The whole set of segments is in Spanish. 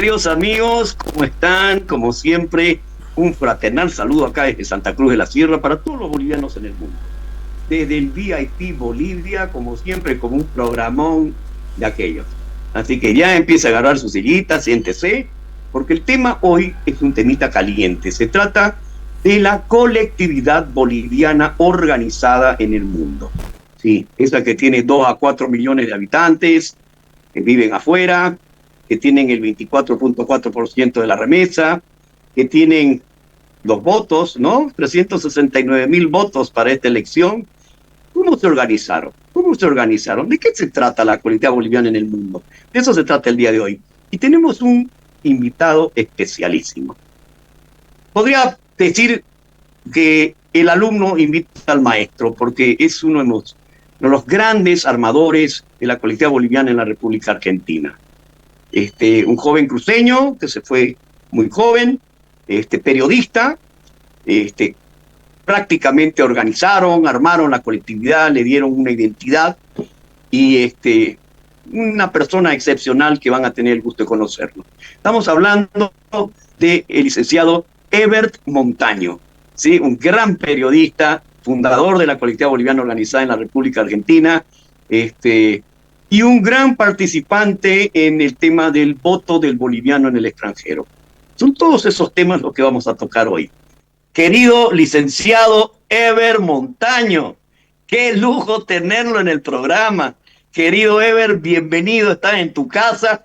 queridos amigos, ¿cómo están? Como siempre, un fraternal saludo acá desde Santa Cruz de la Sierra para todos los bolivianos en el mundo. Desde el VIP Bolivia, como siempre, como un programón de aquellos. Así que ya empieza a agarrar su sillita, siéntese, porque el tema hoy es un temita caliente. Se trata de la colectividad boliviana organizada en el mundo. Sí, esa que tiene 2 a 4 millones de habitantes, que viven afuera, que tienen el 24.4% de la remesa, que tienen los votos, ¿no? 369,000 votos para esta elección. ¿Cómo se organizaron? ¿Cómo se organizaron? ¿De qué se trata la colectividad boliviana en el mundo? De eso se trata el día de hoy. Y tenemos un invitado especialísimo. Podría decir que el alumno invita al maestro, porque es uno de los grandes armadores de la colectividad boliviana en la República Argentina. Un joven cruceño que se fue muy joven, periodista, prácticamente organizaron, armaron la colectividad, le dieron una identidad y una persona excepcional que van a tener el gusto de conocerlo. Estamos hablando del licenciado Herbert Montaño, ¿sí? Un gran periodista, fundador de la colectividad boliviana organizada en la República Argentina, y un gran participante en el tema del voto del boliviano en el extranjero. Son todos esos temas los que vamos a tocar hoy. Querido licenciado Herbert Montaño, qué lujo tenerlo en el programa. Querido Herbert, bienvenido, estás en tu casa,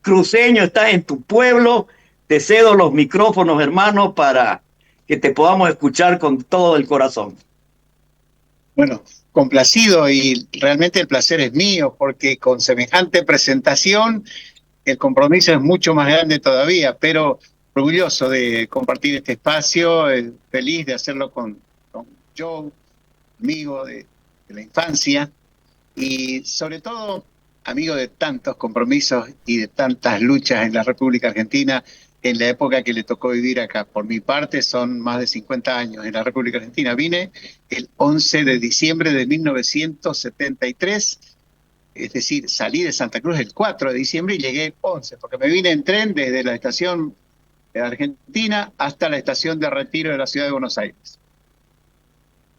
cruceño, estás en tu pueblo. Te cedo los micrófonos, hermano, para que te podamos escuchar con todo el corazón. Bueno, complacido, y realmente el placer es mío, porque con semejante presentación el compromiso es mucho más grande todavía, pero orgulloso de compartir este espacio, feliz de hacerlo con Joe, amigo de la infancia, y sobre todo amigo de tantos compromisos y de tantas luchas en la República Argentina en la época que le tocó vivir acá. Por mi parte son más de 50 años en la República Argentina. Vine el 11 de diciembre de 1973, es decir, salí de Santa Cruz el 4 de diciembre y llegué el 11, porque me vine en tren desde la estación de Argentina hasta la estación de Retiro de la ciudad de Buenos Aires.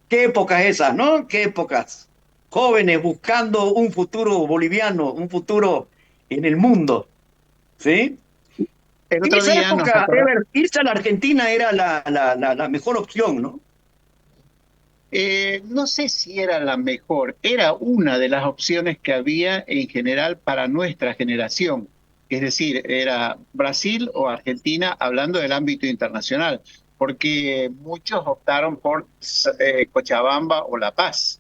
Qué épocas esas, ¿no? Qué épocas. Jóvenes buscando un futuro boliviano, un futuro en el mundo, ¿sí? El En otro esa día época, Ever, irse a la Argentina era la mejor opción, ¿no? No sé si era la mejor, era una de las opciones que había en general para nuestra generación. Es decir, era Brasil o Argentina hablando del ámbito internacional, porque muchos optaron por Cochabamba o La Paz,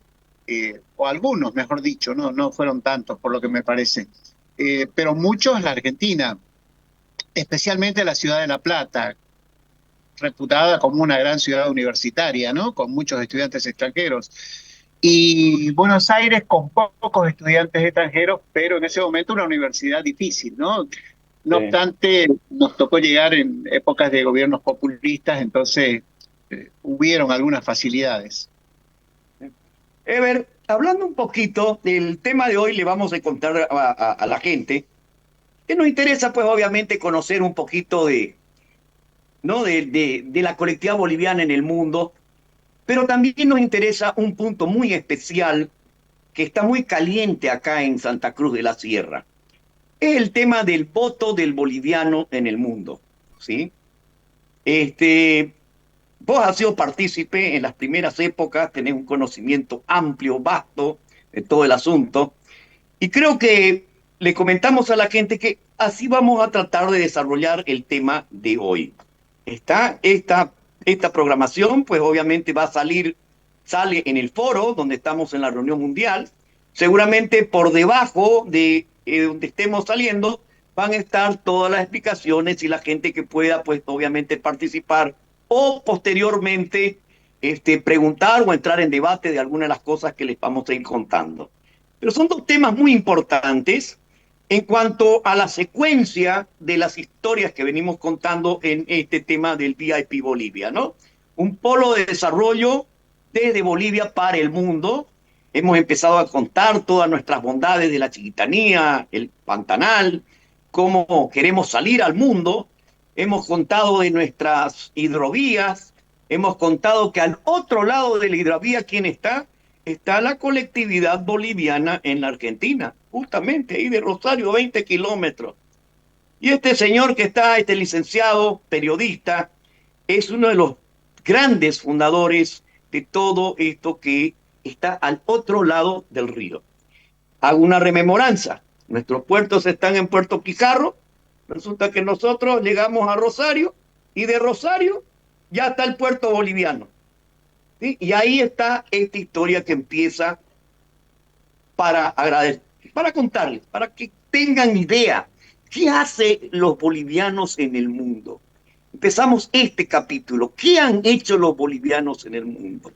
o algunos, mejor dicho, no fueron tantos por lo que me parece. Pero muchos la Argentina, especialmente la ciudad de La Plata, reputada como una gran ciudad universitaria, ¿no? Con muchos estudiantes extranjeros. Y Buenos Aires con pocos estudiantes extranjeros, pero en ese momento una universidad difícil, ¿no? No obstante, nos tocó llegar en épocas de gobiernos populistas, entonces hubieron algunas facilidades. Ever, hablando un poquito del tema de hoy, le vamos a contar a la gente que nos interesa, pues obviamente, conocer un poquito ¿no? de la colectividad boliviana en el mundo, pero también nos interesa un punto muy especial que está muy caliente acá en Santa Cruz de la Sierra. Es el tema del voto del boliviano en el mundo, ¿sí? Vos has sido partícipe en las primeras épocas, tenés un conocimiento amplio, vasto de todo el asunto, y creo que le comentamos a la gente que así vamos a tratar de desarrollar el tema de hoy. Esta programación, pues obviamente sale en el foro donde estamos en la reunión mundial. Seguramente por debajo de donde estemos saliendo van a estar todas las explicaciones y la gente que pueda, pues obviamente participar o posteriormente preguntar o entrar en debate de algunas de las cosas que les vamos a ir contando. Pero son dos temas muy importantes en cuanto a la secuencia de las historias que venimos contando en este tema del VIP Bolivia, ¿no? Un polo de desarrollo desde Bolivia para el mundo. Hemos empezado a contar todas nuestras bondades de la Chiquitanía, el Pantanal, cómo queremos salir al mundo, hemos contado de nuestras hidrovías, hemos contado que al otro lado de la hidrovía, ¿quién está? Está la colectividad boliviana en la Argentina, justamente ahí de Rosario, 20 kilómetros. Y este señor que está, este licenciado periodista, es uno de los grandes fundadores de todo esto que está al otro lado del río. Hago una rememoranza. Nuestros puertos están en Puerto Quijarro. Resulta que nosotros llegamos a Rosario y de Rosario ya está el puerto boliviano. ¿Sí? Y ahí está esta historia que empieza para agradecer, para contarles, para que tengan idea qué hacen los bolivianos en el mundo. Empezamos este capítulo. ¿Qué han hecho los bolivianos en el mundo?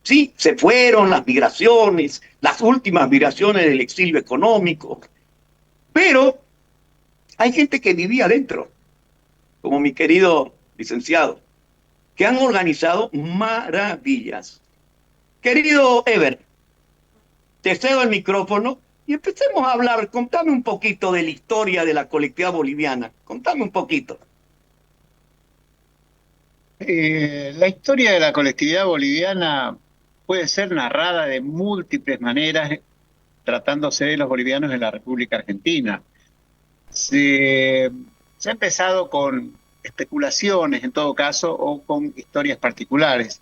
Sí, se fueron las migraciones, las últimas migraciones del exilio económico, pero hay gente que vivía adentro, como mi querido licenciado, que han organizado maravillas. Querido Ever, te cedo el micrófono y empecemos a hablar. Contame un poquito de la historia de la colectividad boliviana. Contame un poquito. La historia de la colectividad boliviana puede ser narrada de múltiples maneras, tratándose de los bolivianos en la República Argentina. Se ha empezado con especulaciones, en todo caso, o con historias particulares,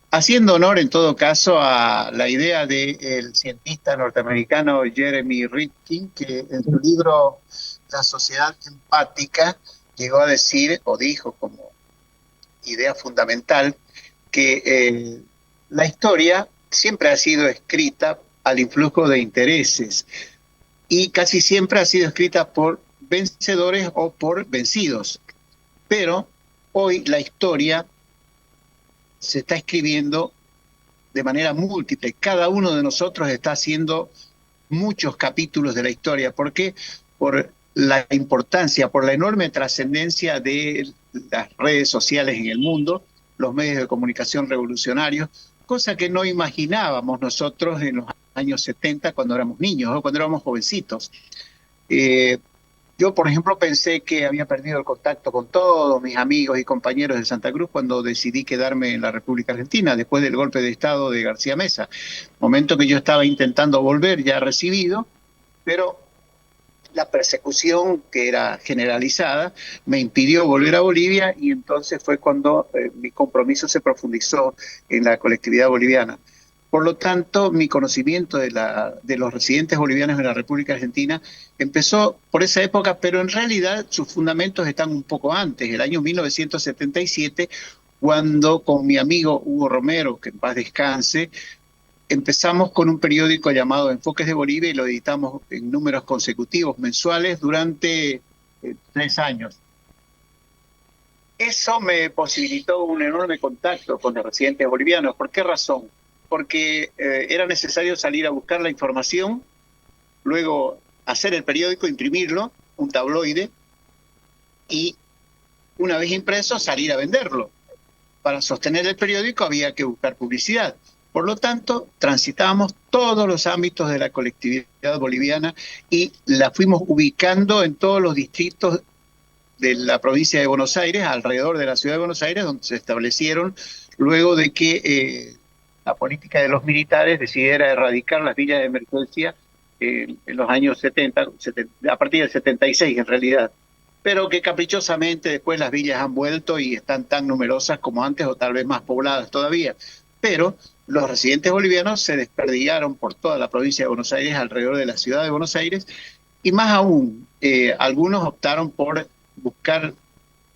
haciendo honor, en todo caso, a la idea del cientista norteamericano Jeremy Rifkin, que en su libro La sociedad empática llegó a decir, o dijo como idea fundamental, que la historia siempre ha sido escrita al influjo de intereses y casi siempre ha sido escrita por vencedores o por vencidos. Pero hoy la historia se está escribiendo de manera múltiple. Cada uno de nosotros está haciendo muchos capítulos de la historia. ¿Por qué? Por la importancia, por la enorme trascendencia de las redes sociales en el mundo, los medios de comunicación revolucionarios, cosa que no imaginábamos nosotros en los años 70 cuando éramos niños o cuando éramos jovencitos. Yo, por ejemplo, pensé que había perdido el contacto con todos mis amigos y compañeros de Santa Cruz cuando decidí quedarme en la República Argentina después del golpe de Estado de García Meza. Momento que yo estaba intentando volver, ya recibido, pero la persecución, que era generalizada, me impidió volver a Bolivia y entonces fue cuando mi compromiso se profundizó en la colectividad boliviana. Por lo tanto, mi conocimiento de los residentes bolivianos en la República Argentina empezó por esa época, pero en realidad sus fundamentos están un poco antes, el año 1977, cuando con mi amigo Hugo Romero, que en paz descanse, empezamos con un periódico llamado Enfoques de Bolivia y lo editamos en números consecutivos mensuales durante 3 años. Eso me posibilitó un enorme contacto con los residentes bolivianos. ¿Por qué razón? Porque era necesario salir a buscar la información, luego hacer el periódico, imprimirlo, un tabloide, y una vez impreso salir a venderlo. Para sostener el periódico había que buscar publicidad. Por lo tanto, transitábamos todos los ámbitos de la colectividad boliviana y la fuimos ubicando en todos los distritos de la provincia de Buenos Aires, alrededor de la ciudad de Buenos Aires, donde se establecieron luego de que la política de los militares decidiera erradicar las villas de emergencia en los años 70, a partir del 76 en realidad, pero que caprichosamente después las villas han vuelto y están tan numerosas como antes o tal vez más pobladas todavía. Pero los residentes bolivianos se desperdigaron por toda la provincia de Buenos Aires, alrededor de la ciudad de Buenos Aires, y más aún, algunos optaron por buscar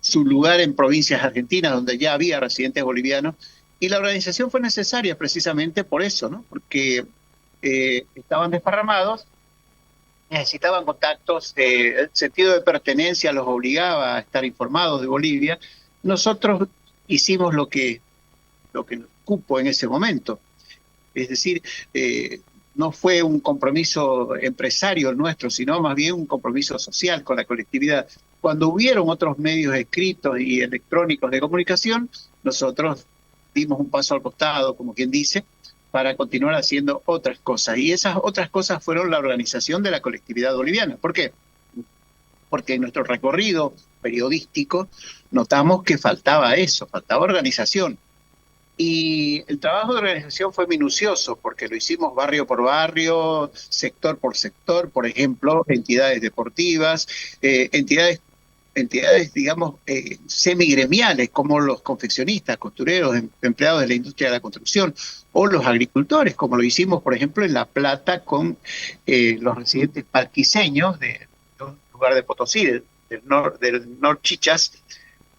su lugar en provincias argentinas, donde ya había residentes bolivianos, y la organización fue necesaria precisamente por eso, ¿no? Porque estaban desparramados, necesitaban contactos, el sentido de pertenencia los obligaba a estar informados de Bolivia. Nosotros hicimos lo que nos cupo en ese momento. Es decir, no fue un compromiso empresario nuestro, sino más bien un compromiso social con la colectividad. Cuando hubieron otros medios escritos y electrónicos de comunicación, nosotros dimos un paso al costado, como quien dice, para continuar haciendo otras cosas. Y esas otras cosas fueron la organización de la colectividad boliviana. ¿Por qué? porque en nuestro recorrido periodístico notamos que faltaba eso, faltaba organización. Y el trabajo de organización fue minucioso porque lo hicimos barrio por barrio, sector por sector, por ejemplo, entidades deportivas, entidades, digamos, semigremiales, como los confeccionistas, costureros, empleados de la industria de la construcción, o los agricultores, como lo hicimos, por ejemplo, en La Plata con los residentes parquiseños de un lugar de Potosí, del Nor Chichas,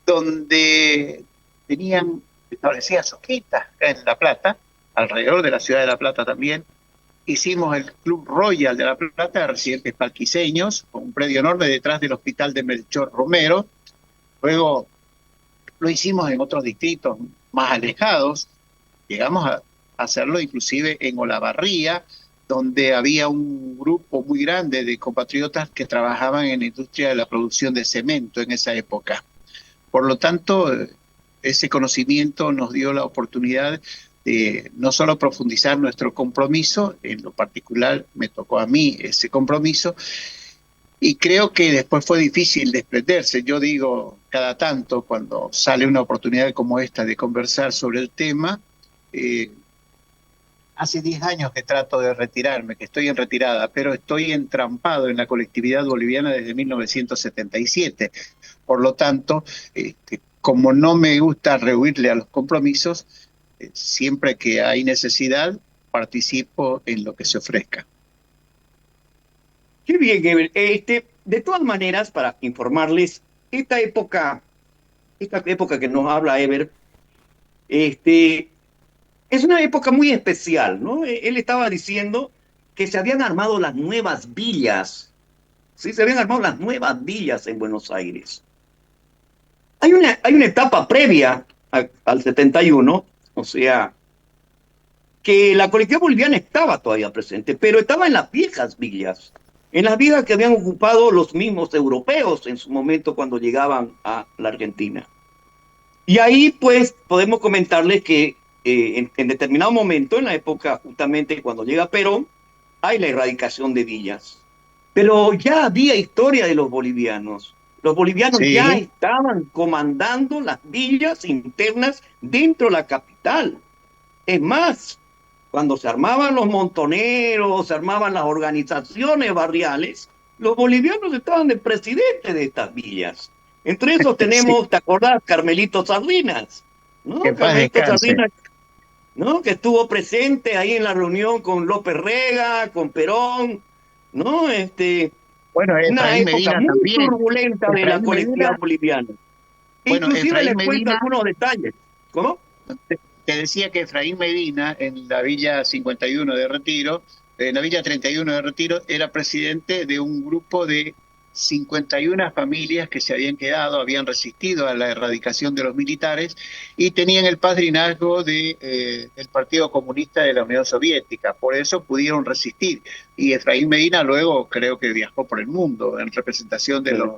donde tenían establecidas soquitas acá en La Plata, alrededor de la ciudad de La Plata también. Hicimos el Club Royal de La Plata de residentes parquiseños, con un predio enorme detrás del hospital de Melchor Romero. Luego lo hicimos en otros distritos más alejados. Llegamos a hacerlo inclusive en Olavarría, donde había un grupo muy grande de compatriotas que trabajaban en la industria de la producción de cemento en esa época. Por lo tanto, ese conocimiento nos dio la oportunidad de no solo profundizar nuestro compromiso, en lo particular me tocó a mí ese compromiso, y creo que después fue difícil desprenderse. Yo digo cada tanto, cuando sale una oportunidad como esta de conversar sobre el tema, hace 10 años que trato de retirarme, que estoy en retirada, pero estoy entrampado en la colectividad boliviana desde 1977. Por lo tanto, como no me gusta rehuirle a los compromisos, siempre que hay necesidad, participo en lo que se ofrezca. Qué bien, Ever. De todas maneras, para informarles, esta época que nos habla Ever, es una época muy especial, ¿no? Él estaba diciendo que se habían armado las nuevas villas, ¿sí? Se habían armado las nuevas villas en Buenos Aires. Hay una etapa previa al 71, o sea, que la colectividad boliviana estaba todavía presente, pero estaba en las viejas villas, en las villas que habían ocupado los mismos europeos en su momento cuando llegaban a la Argentina. Y ahí, pues, podemos comentarles que en determinado momento, en la época justamente cuando llega Perón, hay la erradicación de villas. Pero ya había historia de los bolivianos. Los bolivianos Sí. ya estaban comandando las villas internas dentro de la capital. Es más, cuando se armaban los montoneros, se armaban las organizaciones barriales, los bolivianos estaban de presidente de estas villas. Entre esos tenemos, sí. ¿Te acordás? Carmelito Sardinas, ¿no? Que Carmelito Sardinas, ¿no? Que estuvo presente ahí en la reunión con López Rega, con Perón, ¿no? Bueno, una época Medina muy también. turbulenta de la colectividad boliviana. Bueno, inclusive Efraín les cuento Medina, algunos detalles. ¿Cómo? Te decía que Efraín Medina, en la Villa 51 de Retiro, en la Villa 31 de Retiro, era presidente de un grupo de 51 familias que se habían quedado, habían resistido a la erradicación de los militares y tenían el padrinazgo del Partido Comunista de la Unión Soviética. Por eso pudieron resistir. Y Efraín Medina luego creo que viajó por el mundo en representación de los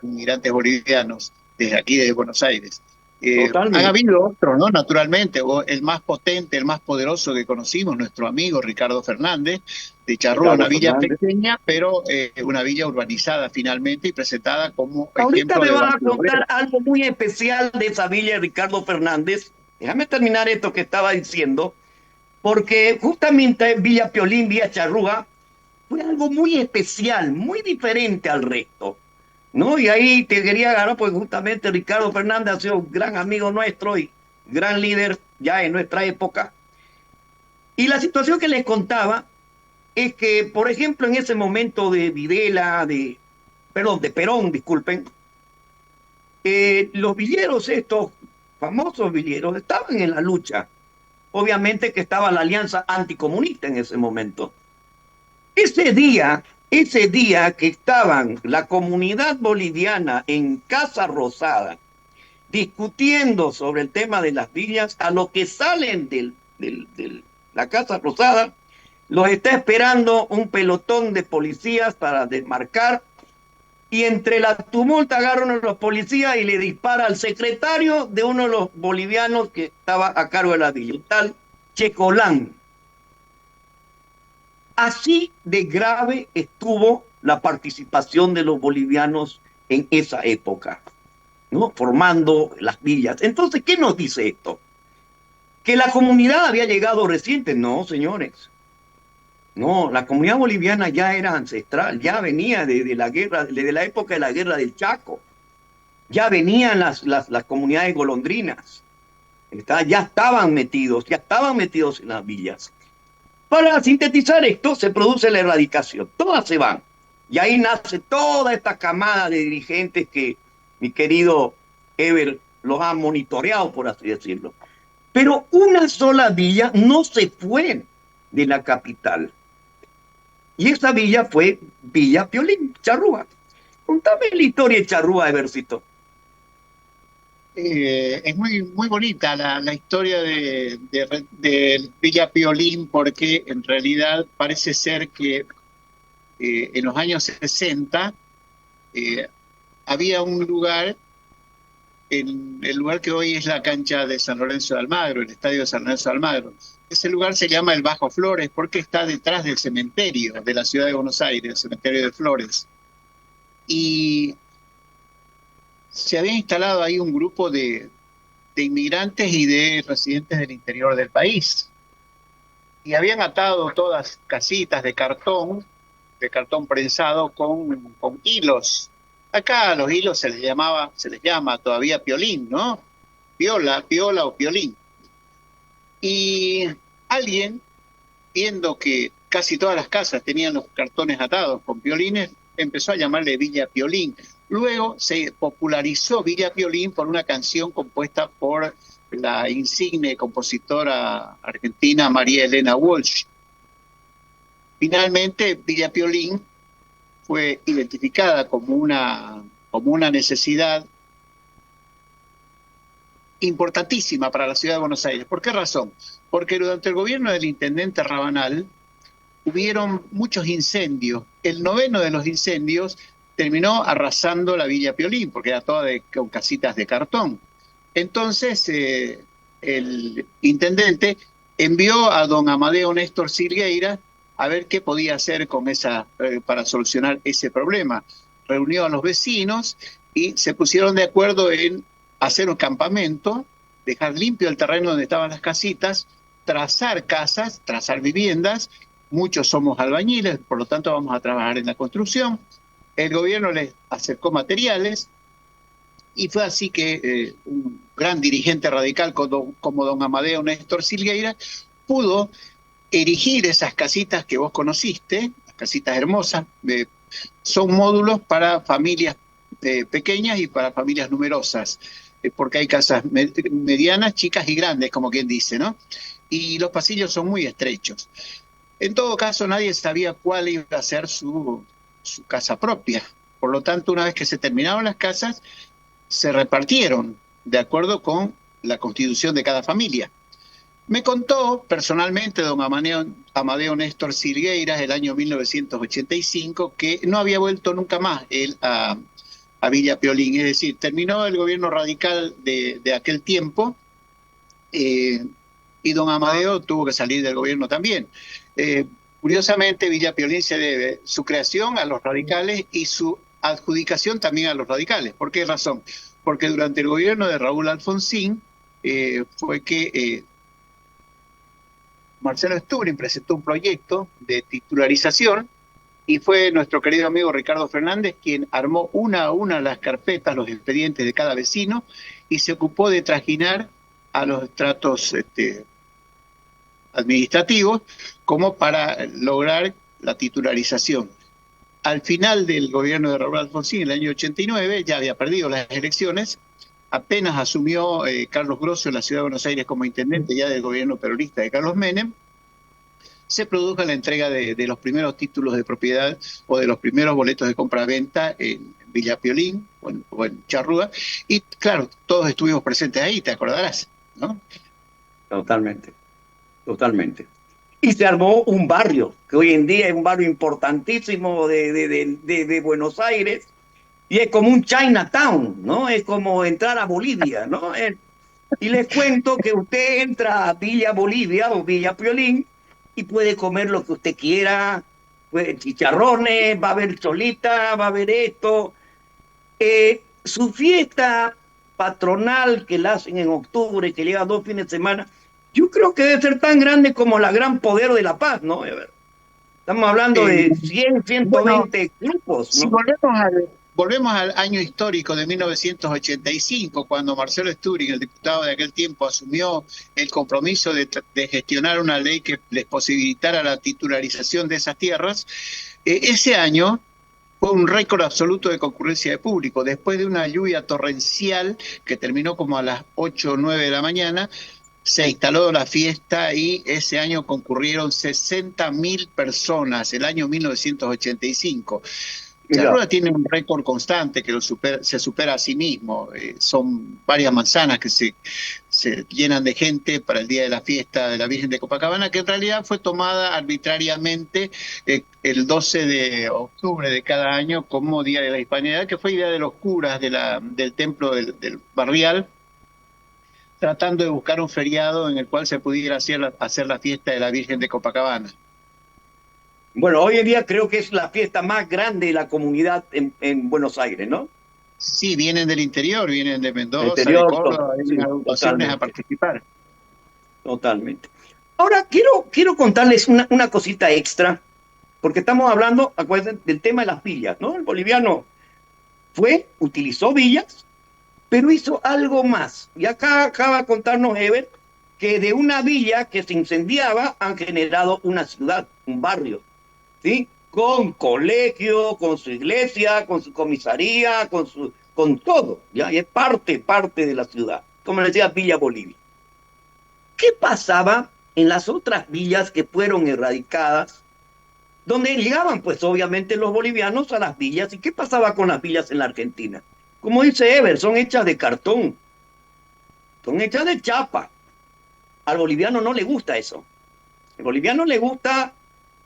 inmigrantes bolivianos desde aquí, desde Buenos Aires. Han habido otros, ¿no? Naturalmente, el más potente, el más poderoso que conocimos, nuestro amigo Ricardo Fernández, de Charrúa, una villa pequeña, pero una villa urbanizada finalmente y presentada como ahorita ejemplo de... Ahorita me vas a contar algo muy especial de esa villa de Ricardo Fernández. Déjame terminar esto que estaba diciendo, porque justamente Villa Piolín, Villa Charrúa, fue algo muy especial, muy diferente al resto, ¿no? Y ahí te quería agarrar, pues justamente Ricardo Fernández ha sido un gran amigo nuestro y gran líder ya en nuestra época. Y la situación que les contaba es que, por ejemplo, en ese momento de Videla, de Perón, disculpen, los villeros estos, famosos villeros, estaban en la lucha. Obviamente que estaba la alianza anticomunista en ese momento. Ese día que estaban la comunidad boliviana en Casa Rosada discutiendo sobre el tema de las villas, a lo que salen de la Casa Rosada, los está esperando un pelotón de policías para desmarcar, y entre la tumulta agarran a los policías y le dispara al secretario de uno de los bolivianos que estaba a cargo de la villa, tal Checolán. Así de grave estuvo la participación de los bolivianos en esa época, ¿no? Formando las villas. Entonces, ¿qué nos dice esto? ¿Que la comunidad había llegado reciente? No, señores. No, la comunidad boliviana ya era ancestral, ya venía de la guerra, desde la época de la guerra del Chaco. Ya venían las comunidades golondrinas. Ya estaban metidos en las villas. Para sintetizar esto, se produce la erradicación. Todas se van. Y ahí nace toda esta camada de dirigentes que mi querido Ever los ha monitoreado, por así decirlo. Pero una sola villa no se fue de la capital. Y esa villa fue Villa Piolín, Charrúa. Contame la historia de Charrúa, Eversito. Es muy bonita la historia de Villa Piolín, porque en realidad parece ser que en los años 60 había un lugar, en el lugar que hoy es la cancha de San Lorenzo de Almagro, el estadio de San Lorenzo de Almagro. Ese lugar se llama el Bajo Flores porque está detrás del cementerio de la ciudad de Buenos Aires, el cementerio de Flores. Y se había instalado ahí un grupo de inmigrantes y de residentes del interior del país. Y habían atado todas casitas de cartón prensado con hilos. Acá a los hilos se les llama todavía piolín, ¿no? Piola o piolín. Y alguien, viendo que casi todas las casas tenían los cartones atados con piolines, empezó a llamarle Villa Piolín. Luego se popularizó Villa Piolín por una canción compuesta por la insigne compositora argentina María Elena Walsh. Finalmente, Villa Piolín fue identificada como una necesidad importantísima para la ciudad de Buenos Aires. ¿Por qué razón? Porque durante el gobierno del intendente Rabanal hubieron muchos incendios. El noveno de los incendios terminó arrasando la Villa Piolín, porque era toda con casitas de cartón. Entonces, el intendente envió a don Amadeo Néstor Silgueira a ver qué podía hacer con para solucionar ese problema. Reunió a los vecinos y se pusieron de acuerdo en hacer un campamento, dejar limpio el terreno donde estaban las casitas, trazar casas, trazar viviendas. Muchos somos albañiles, por lo tanto vamos a trabajar en la construcción. El gobierno les acercó materiales y fue así que un gran dirigente radical como don Amadeo Néstor Silgueira pudo erigir esas casitas que vos conociste, las casitas hermosas. Son módulos para familias pequeñas y para familias numerosas, porque hay casas medianas, chicas y grandes, como quien dice, ¿no? Y los pasillos son muy estrechos. En todo caso, nadie sabía cuál iba a ser su casa propia. Por lo tanto, una vez que se terminaron las casas, se repartieron de acuerdo con la constitución de cada familia. Me contó personalmente don Amadeo Néstor Silgueiras el año 1985 que no había vuelto nunca más él a Villa Piolín. Es decir, terminó el gobierno radical de aquel tiempo y don Amadeo tuvo que salir del gobierno también. Curiosamente, Villa Piolín se debe su creación a los radicales y su adjudicación también a los radicales. ¿Por qué razón? Porque durante el gobierno de Raúl Alfonsín fue que Marcelo Stubrin presentó un proyecto de titularización y fue nuestro querido amigo Ricardo Fernández quien armó una a una las carpetas, los expedientes de cada vecino y se ocupó de trajinar a los estratos administrativos como para lograr la titularización. Al final del gobierno de Raúl Alfonsín, en el año 89, ya había perdido las elecciones, apenas asumió Carlos Grosso en la ciudad de Buenos Aires como intendente ya del gobierno peronista de Carlos Menem, se produjo la entrega de los primeros títulos de propiedad o de los primeros boletos de compra-venta en Villa Piolín o en Charrúa, y claro, todos estuvimos presentes ahí, te acordarás, ¿no? Totalmente, totalmente. Y se armó un barrio, que hoy en día es un barrio importantísimo de Buenos Aires, y es como un Chinatown, ¿no? Es como entrar a Bolivia, ¿no? Y les cuento que usted entra a Villa Bolivia o Villa Piolín y puede comer lo que usted quiera, pues, chicharrones, va a haber cholita, va a haber esto. Su fiesta patronal que la hacen en octubre, que llega 2 fines de semana, yo creo que debe ser tan grande como la Gran Poder de La Paz, ¿no? Estamos hablando Eh, de 100, bueno, 120 grupos, si ¿no? volvemos al año histórico de 1985, cuando Marcelo Stüring, el diputado de aquel tiempo, asumió el compromiso de gestionar una ley que les posibilitara la titularización de esas tierras, ese año fue un récord absoluto de concurrencia de público. Después de una lluvia torrencial que terminó como a las 8 o 9 de la mañana, se instaló la fiesta y ese año concurrieron 60.000 personas, el año 1985. Mira, Charrúa tiene un récord constante que se supera a sí mismo. Son varias manzanas que se llenan de gente para el día de la fiesta de la Virgen de Copacabana, que en realidad fue tomada arbitrariamente el 12 de octubre de cada año como Día de la Hispanidad, que fue idea de los curas del templo del Barrial, tratando de buscar un feriado en el cual se pudiera hacer la fiesta de la Virgen de Copacabana. bueno, hoy en día creo que es la fiesta más grande de la comunidad en Buenos Aires, ¿no? Sí, vienen del interior, vienen de El Mendoza, de interior, Córdoba, vienen sí, agrupaciones a totalmente, participar. totalmente. Ahora, quiero contarles una cosita extra, porque estamos hablando, acuérdense, del tema de las villas, ¿no? El boliviano utilizó villas, pero hizo algo más. Y acá acaba de contarnos Ever que de una villa que se incendiaba han generado una ciudad, un barrio, ¿sí? Con colegio, con su iglesia, con su comisaría, con todo, ¿ya? Y es parte de la ciudad, como decía Villa Bolivia. ¿Qué pasaba en las otras villas que fueron erradicadas, donde llegaban, pues obviamente los bolivianos a las villas? ¿Y qué pasaba con las villas en la Argentina? Como dice Ever, son hechas de cartón, son hechas de chapa. Al boliviano no le gusta eso. Al boliviano le gusta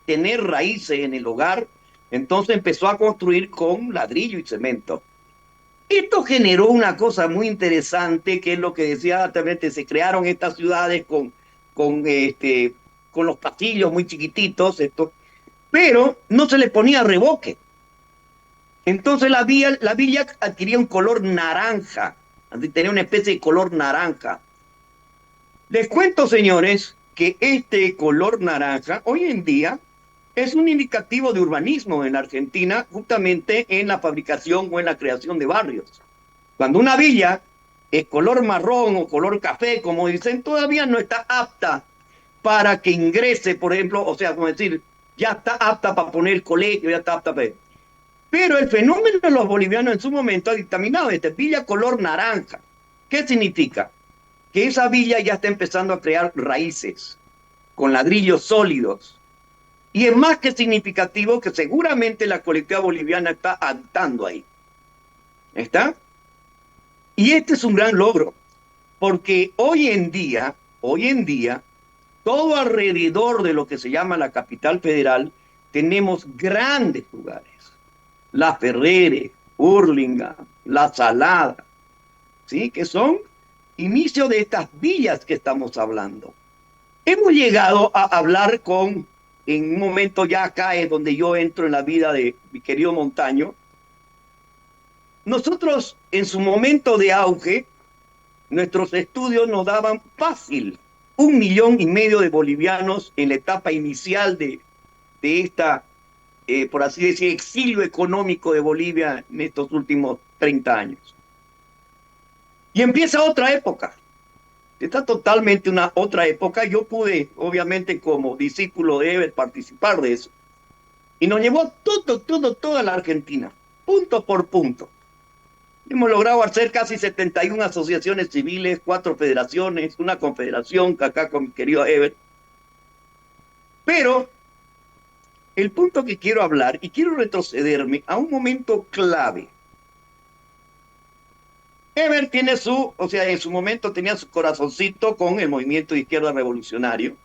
tener raíces en el hogar, entonces empezó a construir con ladrillo y cemento. Esto generó una cosa muy interesante, que es lo que decía antes, se crearon estas ciudades con, este, con los pasillos muy chiquititos, pero no se le ponía revoque. Entonces la villa adquiría un color naranja, tenía una especie de color naranja. Les cuento, señores, que este color naranja hoy en día es un indicativo de urbanismo en Argentina, justamente en la fabricación o en la creación de barrios. Cuando una villa es color marrón o color café, como dicen, todavía no está apta para que ingrese, por ejemplo, o sea, como decir, ya está apta para poner el colegio, ya está apta para... Pero el fenómeno de los bolivianos en su momento ha dictaminado esta villa color naranja. ¿Qué significa? Que esa villa ya está empezando a crear raíces con ladrillos sólidos. Y es más que significativo que seguramente la colectividad boliviana está habitando ahí. ¿Está? Y este es un gran logro, porque hoy en día, todo alrededor de lo que se llama la capital federal, tenemos grandes lugares. La Ferrere, Hurlingham, La Salada, ¿sí? Que son inicio de estas villas que estamos hablando. Hemos llegado a hablar en un momento ya acá es donde yo entro en la vida de mi querido Montaño. Nosotros en su momento de auge, nuestros estudios nos daban fácil 1,5 millones de bolivianos en la etapa inicial de esta, por así decir, exilio económico de Bolivia en estos últimos 30 años. Y empieza otra época. Está totalmente una otra época. Yo pude, obviamente, como discípulo de Ever, participar de eso. Y nos llevó toda la Argentina, punto por punto. Hemos logrado hacer casi 71 asociaciones civiles, 4 federaciones, una confederación, acá con mi querido Ever. Pero el punto que quiero hablar, y quiero retrocederme a un momento clave. Ever tiene en su momento tenía su corazoncito con el movimiento de izquierda revolucionario.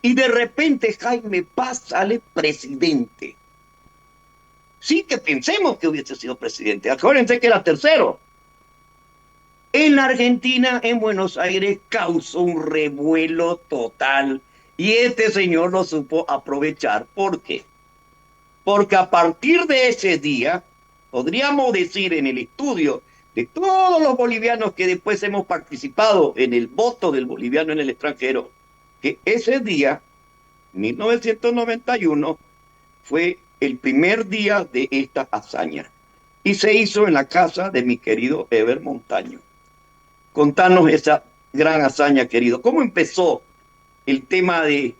Y de repente Jaime Paz sale presidente. Sí que pensemos que hubiese sido presidente. Acuérdense que era tercero. En la Argentina, en Buenos Aires, causó un revuelo total. Y este señor lo supo aprovechar. ¿Por qué? Porque a partir de ese día, podríamos decir en el estudio de todos los bolivianos que después hemos participado en el voto del boliviano en el extranjero, que ese día, 1991, fue el primer día de esta hazaña. Y se hizo en la casa de mi querido Eber Montaño. Contanos esa gran hazaña, querido. ¿Cómo empezó el tema de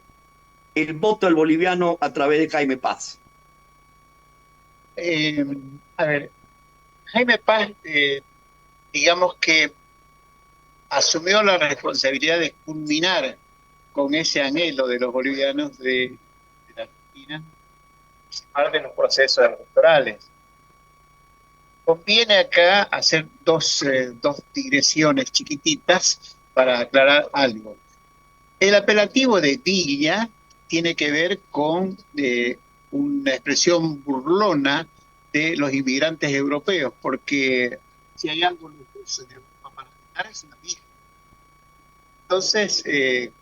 el voto del boliviano a través de Jaime Paz? Eh, a ver, Jaime Paz, digamos que asumió la responsabilidad de culminar con ese anhelo de los bolivianos de la Argentina, participar de los procesos electorales. Conviene acá hacer dos digresiones chiquititas para aclarar algo. El apelativo de Villa tiene que ver con una expresión burlona de los inmigrantes europeos, porque si hay algo lujoso de Europa para estar es una villa. Entonces,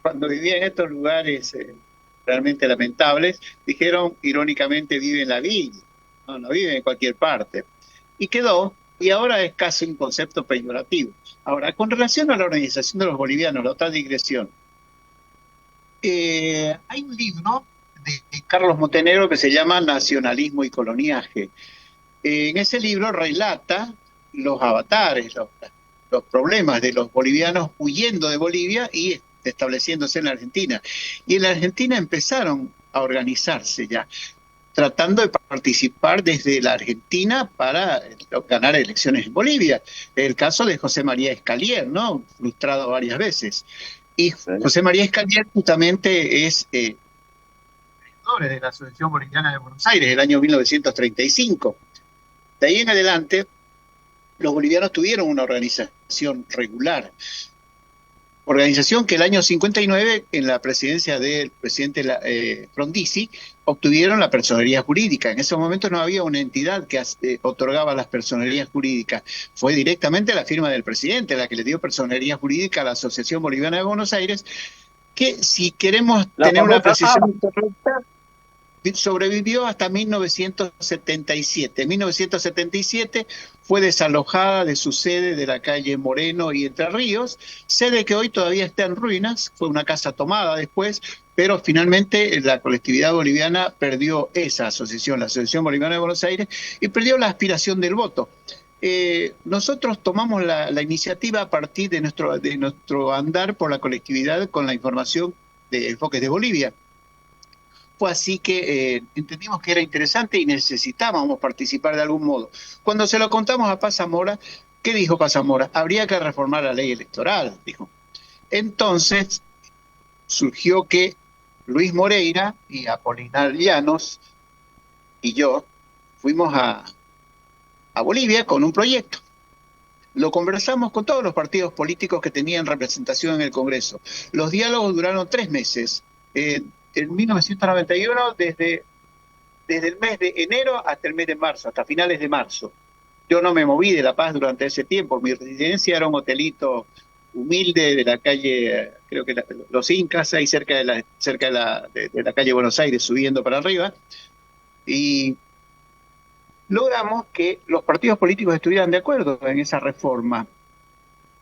cuando vivía en estos lugares realmente lamentables, dijeron irónicamente vive en la villa, no vive en cualquier parte. Y quedó, y ahora es casi un concepto peyorativo. Ahora, con relación a la organización de los bolivianos, la otra digresión, hay un libro de Carlos Montenegro que se llama Nacionalismo y Coloniaje. En ese libro relata los avatares, los problemas de los bolivianos huyendo de Bolivia y estableciéndose en la Argentina. Y en la Argentina empezaron a organizarse ya, tratando de participar desde la Argentina para ganar elecciones en Bolivia. El caso de José María Escalier, ¿no? Frustrado varias veces. Y José María Escalier justamente es de la Asociación Boliviana de Buenos Aires, el año 1935. De ahí en adelante, los bolivianos tuvieron una organización regular. Organización que el año 59, en la presidencia del presidente Frondizi, obtuvieron la personería jurídica. En ese momento no había una entidad que otorgaba las personerías jurídicas. Fue directamente la firma del presidente la que le dio personería jurídica a la Asociación Boliviana de Buenos Aires, que si queremos tener una precisión correcta, sobrevivió hasta 1977. En 1977 fue desalojada de su sede de la calle Moreno y Entre Ríos, sede que hoy todavía está en ruinas, fue una casa tomada después, pero finalmente la colectividad boliviana perdió esa asociación, la Asociación Boliviana de Buenos Aires, y perdió la aspiración del voto. Nosotros tomamos la iniciativa a partir de nuestro andar por la colectividad con la información de Enfoques de Bolivia. Fue así que entendimos que era interesante y necesitábamos participar de algún modo. Cuando se lo contamos a Paz Zamora, ¿qué dijo Paz Zamora? Habría que reformar la ley electoral, dijo. Entonces surgió que Luis Moreira y Apolinar Llanos y yo fuimos a Bolivia con un proyecto. Lo conversamos con todos los partidos políticos que tenían representación en el Congreso. Los diálogos duraron 3 meses. En 1991, desde el mes de enero hasta el mes de marzo, hasta finales de marzo. Yo no me moví de La Paz durante ese tiempo. Mi residencia era un hotelito humilde de la calle, creo que Los Incas, ahí cerca de la calle Buenos Aires, subiendo para arriba. Y logramos que los partidos políticos estuvieran de acuerdo en esa reforma.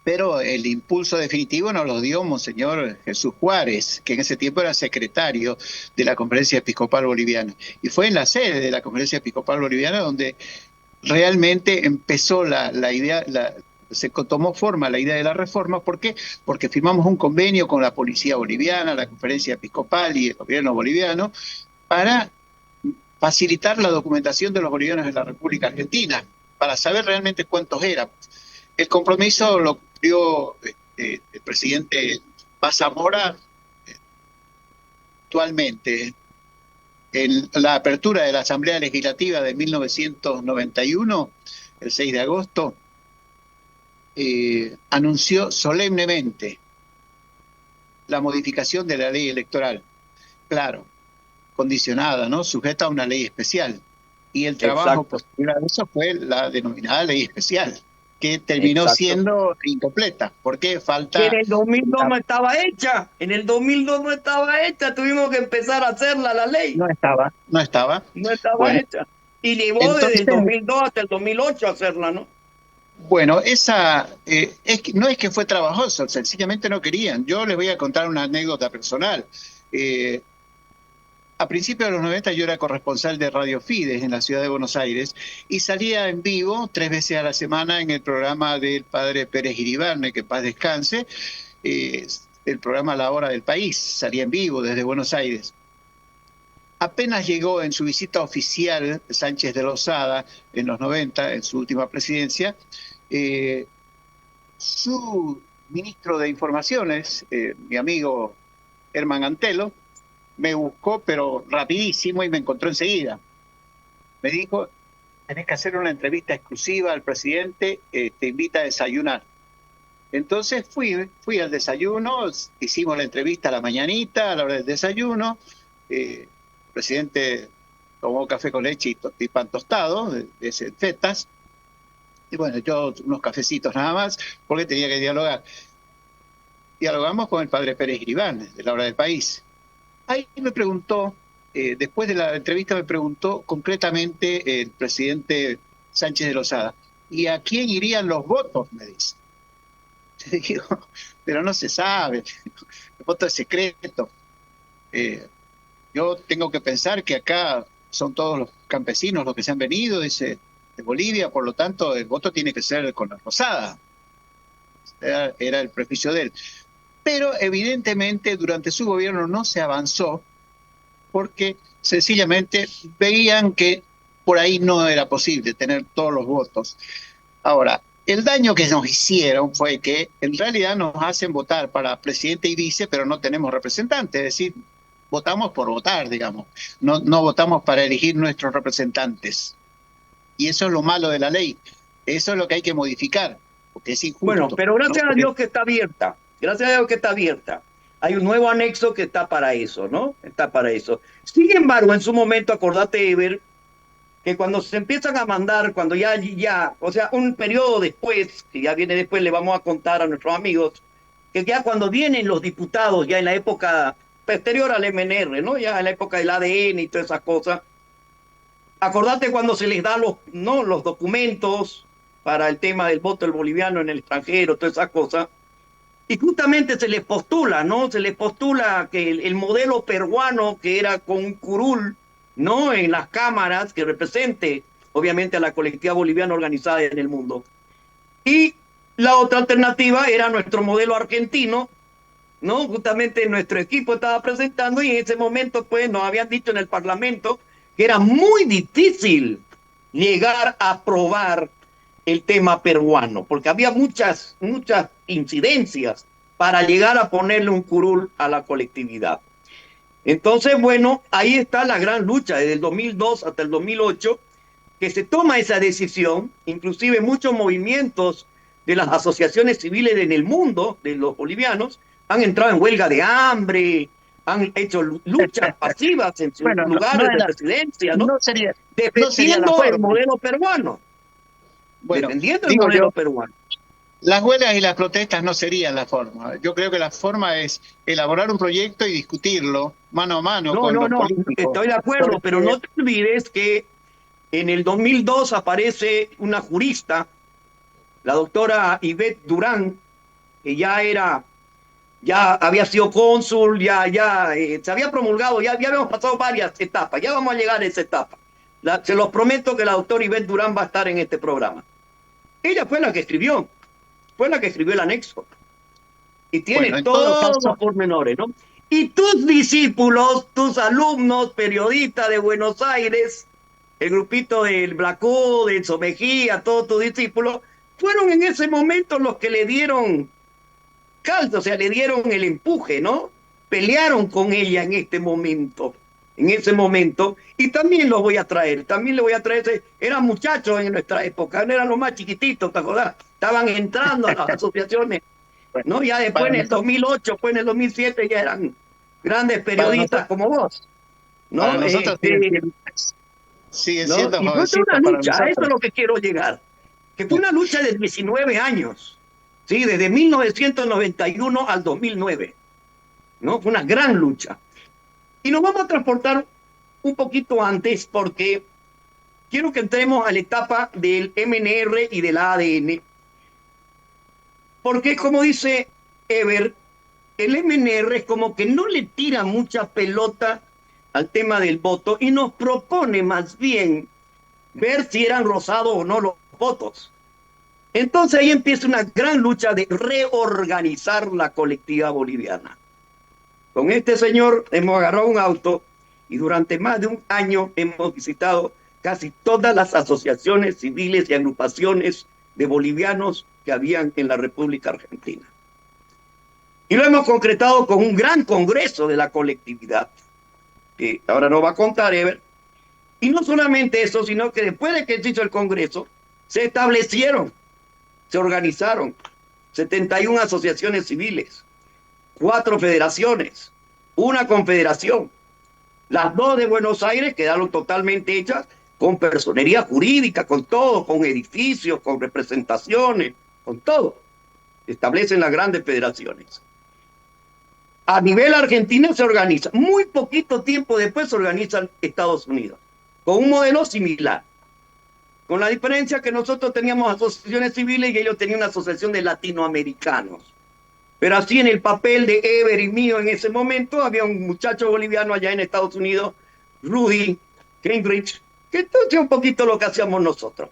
Pero el impulso definitivo nos lo dio Monseñor Jesús Juárez, que en ese tiempo era secretario de la Conferencia Episcopal Boliviana. Y fue en la sede de la Conferencia Episcopal Boliviana donde realmente empezó la idea, se tomó forma la idea de la reforma. ¿Por qué? Porque firmamos un convenio con la Policía Boliviana, la Conferencia Episcopal y el gobierno boliviano para facilitar la documentación de los bolivianos en la República Argentina, para saber realmente cuántos éramos. El compromiso lo cumplió el presidente Paz Zamora actualmente. En la apertura de la Asamblea Legislativa de 1991, el 6 de agosto, anunció solemnemente la modificación de la ley electoral. Claro, condicionada, ¿no? Sujeta a una ley especial. Y el trabajo posterior a eso fue la denominada ley especial. que terminó Exacto. siendo incompleta, porque Que en falta... el 2002 no estaba hecha, en el 2002 no estaba hecha, tuvimos que empezar a hacerla la ley, No estaba, no estaba. no estaba Bueno, hecha. Y llevó desde entonces, el 2002 hasta el 2008 a hacerla, ¿no? bueno, no es que fue trabajoso, sencillamente no querían. Yo les voy a contar una anécdota personal. Eh, a principios de los 90 yo era corresponsal de Radio Fides en la ciudad de Buenos Aires y salía en vivo 3 veces a la semana en el programa del padre Pérez Iribarne, que paz descanse, eh, el programa La Hora del País, salía en vivo desde Buenos Aires. Apenas llegó en su visita oficial Sánchez de Lozada en los 90, en su última presidencia, eh, su ministro de Informaciones, mi amigo Herman Antelo, me buscó, pero rapidísimo, y me encontró enseguida. Me dijo, tenés que hacer una entrevista exclusiva al presidente, te invita a desayunar. Entonces fui al desayuno, hicimos la entrevista a la mañanita, a la hora del desayuno. El presidente tomó café con leche y pan tostado, de fetas. Y bueno, yo unos cafecitos nada más, porque tenía que dialogar. Dialogamos con el padre Pérez Iribarne, de La Hora del País. Ahí me preguntó, después de la entrevista me preguntó concretamente el presidente Sánchez de Lozada, ¿y a quién irían los votos? Me dice. Le digo, pero no se sabe, el voto es secreto. Yo tengo que pensar que acá son todos los campesinos los que se han venido, dice, de Bolivia, por lo tanto el voto tiene que ser con la Rosada. Era el prejuicio de él. Pero evidentemente durante su gobierno no se avanzó porque sencillamente veían que por ahí no era posible tener todos los votos. Ahora, el daño que nos hicieron fue que en realidad nos hacen votar para presidente y vice, pero no tenemos representantes, es decir, votamos por votar, digamos, no votamos para elegir nuestros representantes. Y eso es lo malo de la ley, eso es lo que hay que modificar, porque es injusto. Bueno, pero gracias ¿no? a Dios que está abierta, gracias a Dios que está abierta. Hay un nuevo anexo que está para eso, ¿no? Está para eso. Sin embargo, en su momento, acordate, Ever, que cuando se empiezan a mandar, cuando ya, o sea, un periodo después, que ya viene después, le vamos a contar a nuestros amigos, que ya cuando vienen los diputados, ya en la época posterior al MNR, ¿no? Ya en la época del ADN y todas esas cosas, acordate cuando se les da los documentos para el tema del voto del boliviano en el extranjero, todas esas cosas, y justamente se les postula, ¿no? Se les postula que el modelo peruano, que era con un curul, ¿no? En las cámaras, que represente, obviamente, a la colectividad boliviana organizada en el mundo. Y la otra alternativa era nuestro modelo argentino, ¿no? Justamente nuestro equipo estaba presentando y en ese momento, pues, nos habían dicho en el Parlamento que era muy difícil llegar a aprobar el tema peruano, porque había muchas incidencias para llegar a ponerle un curul a la colectividad. Entonces, bueno, ahí está la gran lucha desde el 2002 hasta el 2008, que se toma esa decisión, inclusive muchos movimientos de las asociaciones civiles en el mundo, de los bolivianos, han entrado en huelga de hambre, han hecho luchas pasivas en sus Bueno, lugares de residencia, ¿no? sería Defendiendo la el forma. modelo peruano. Bueno, Defendiendo el modelo peruano. Las huelgas y las protestas no serían la forma. Yo creo que la forma es elaborar un proyecto y discutirlo mano a mano con los políticos. Estoy de acuerdo, pero no te olvides que en el 2002 aparece una jurista, la doctora Ivette Durán, que ya había sido cónsul, se había promulgado, ya habíamos pasado varias etapas, ya vamos a llegar a esa etapa. Se los prometo que la doctora Ivette Durán va a estar en este programa. Ella fue la que escribió el anexo. Y tiene todos los pormenores, ¿no? Y tus discípulos, tus alumnos, periodistas de Buenos Aires, el grupito del Blacó, del Somejía, todos tus discípulos, fueron en ese momento los que le dieron caldo, o sea, le dieron el empuje, ¿no? Pelearon con ella en ese momento, y también lo voy a traer, eran muchachos en nuestra época, no eran los más chiquititos, ¿te acordás? Estaban entrando a las asociaciones, ¿no? Ya después en el 2008, pues en el 2007 ya eran grandes periodistas como vos, ¿no? Para nosotros siguen siendo y no es una lucha, a eso es lo que quiero llegar. que fue una lucha de 19 años, ¿sí? Desde 1991 al 2009, ¿no? Fue una gran lucha. Y nos vamos a transportar un poquito antes porque quiero que entremos a la etapa del MNR y del ADN, porque como dice Eber, el MNR es como que no le tira mucha pelota al tema del voto y nos propone más bien ver si eran rosados o no los votos. Entonces ahí empieza una gran lucha de reorganizar la colectividad boliviana. Con este señor hemos agarrado un auto y durante más de un año hemos visitado casi todas las asociaciones civiles y agrupaciones de bolivianos que habían en la República Argentina. Y lo hemos concretado con un gran congreso de la colectividad, que ahora nos va a contar Eber. Y no solamente eso, sino que después de que se hizo el congreso, se establecieron, se organizaron 71 asociaciones civiles, 4 federaciones, una confederación. Las 2 de Buenos Aires quedaron totalmente hechas con personería jurídica, con todo, con edificios, con representaciones, con todo. Establecen las grandes federaciones. A nivel argentino se organiza. Muy poquito tiempo después se organizan Estados Unidos, con un modelo similar. Con la diferencia que nosotros teníamos asociaciones civiles y ellos tenían una asociación de latinoamericanos. Pero así en el papel de Eber y mío en ese momento, había un muchacho boliviano allá en Estados Unidos, Rudy Gingrich, que entonces un poquito lo que hacíamos nosotros.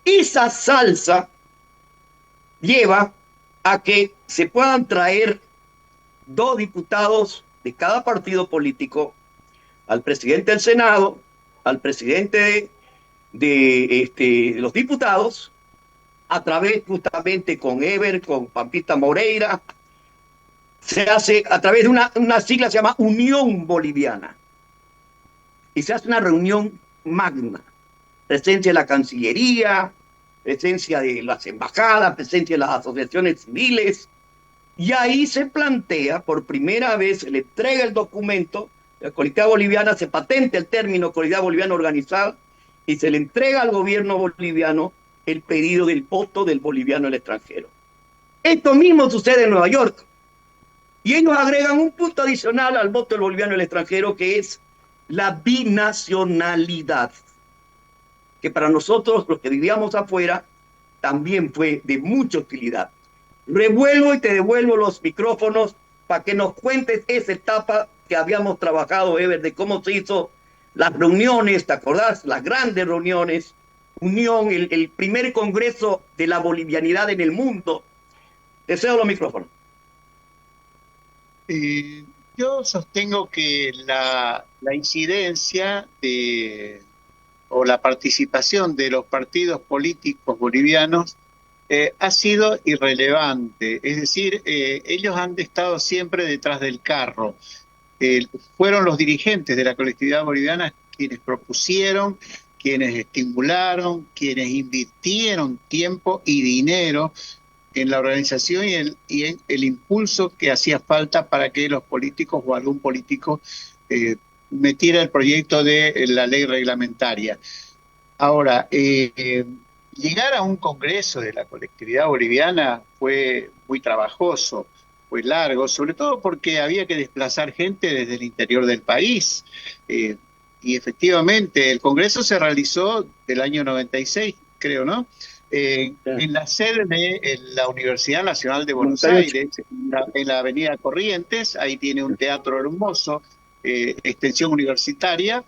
Esa salsa lleva a que se puedan traer 2 diputados de cada partido político, al presidente del Senado, al presidente de los diputados, a través justamente con Eber, con Pampita Moreira, se hace a través de una sigla que se llama Unión Boliviana. Y se hace una reunión magna. Presencia de la Cancillería, presencia de las embajadas, presencia de las asociaciones civiles. Y ahí se plantea, por primera vez, se le entrega el documento, la colectividad boliviana, se patenta el término colectividad boliviana organizada, y se le entrega al gobierno boliviano el pedido del voto del boliviano en el extranjero. Esto mismo sucede en Nueva York. Y ellos agregan un punto adicional al voto del boliviano en el extranjero, que es la binacionalidad, que para nosotros, los que vivíamos afuera, también fue de mucha utilidad. Revuelvo y te devuelvo los micrófonos para que nos cuentes esa etapa que habíamos trabajado, Eber, de cómo se hizo las reuniones, ¿te acordás? Las grandes reuniones, Unión, el primer congreso de la bolivianidad en el mundo. Te cedo los micrófonos. Yo sostengo que la incidencia o la participación de los partidos políticos bolivianos ha sido irrelevante. Es decir, ellos han estado siempre detrás del carro. Fueron los dirigentes de la colectividad boliviana quienes propusieron, quienes estimularon, quienes invirtieron tiempo y dinero en la organización y en el impulso que hacía falta para que los políticos o algún político metiera el proyecto de la ley reglamentaria. Ahora, llegar a un congreso de la colectividad boliviana fue muy trabajoso, fue largo, sobre todo porque había que desplazar gente desde el interior del país. Y efectivamente, el congreso se realizó del año 96, creo, ¿no? En la sede de la Universidad Nacional de Buenos Aires, en la avenida Corrientes. Ahí tiene un teatro hermoso, extensión universitaria,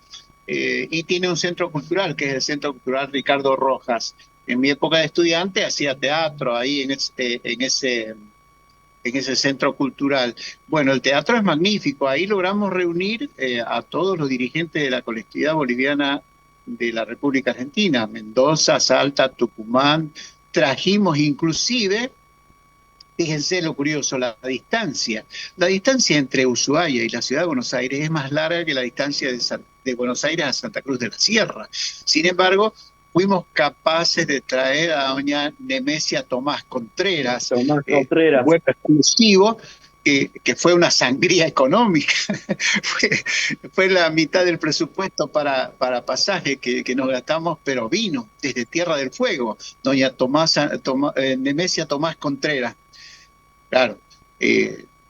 y tiene un centro cultural, que es el Centro Cultural Ricardo Rojas. En mi época de estudiante hacía teatro ahí en ese centro cultural. Bueno, el teatro es magnífico. Ahí logramos reunir a todos los dirigentes de la colectividad boliviana de la República Argentina, Mendoza, Salta, Tucumán. Trajimos inclusive, fíjense lo curioso, la distancia. La distancia entre Ushuaia y la ciudad de Buenos Aires es más larga que la distancia de Buenos Aires a Santa Cruz de la Sierra. Sin embargo, fuimos capaces de traer a doña Nemesia Tomás Contreras, Tomás Contreras, web exclusivo, que fue una sangría económica. fue la mitad del presupuesto para pasaje que nos gastamos, pero vino desde Tierra del Fuego, doña Nemesia Tomás Contreras. Claro,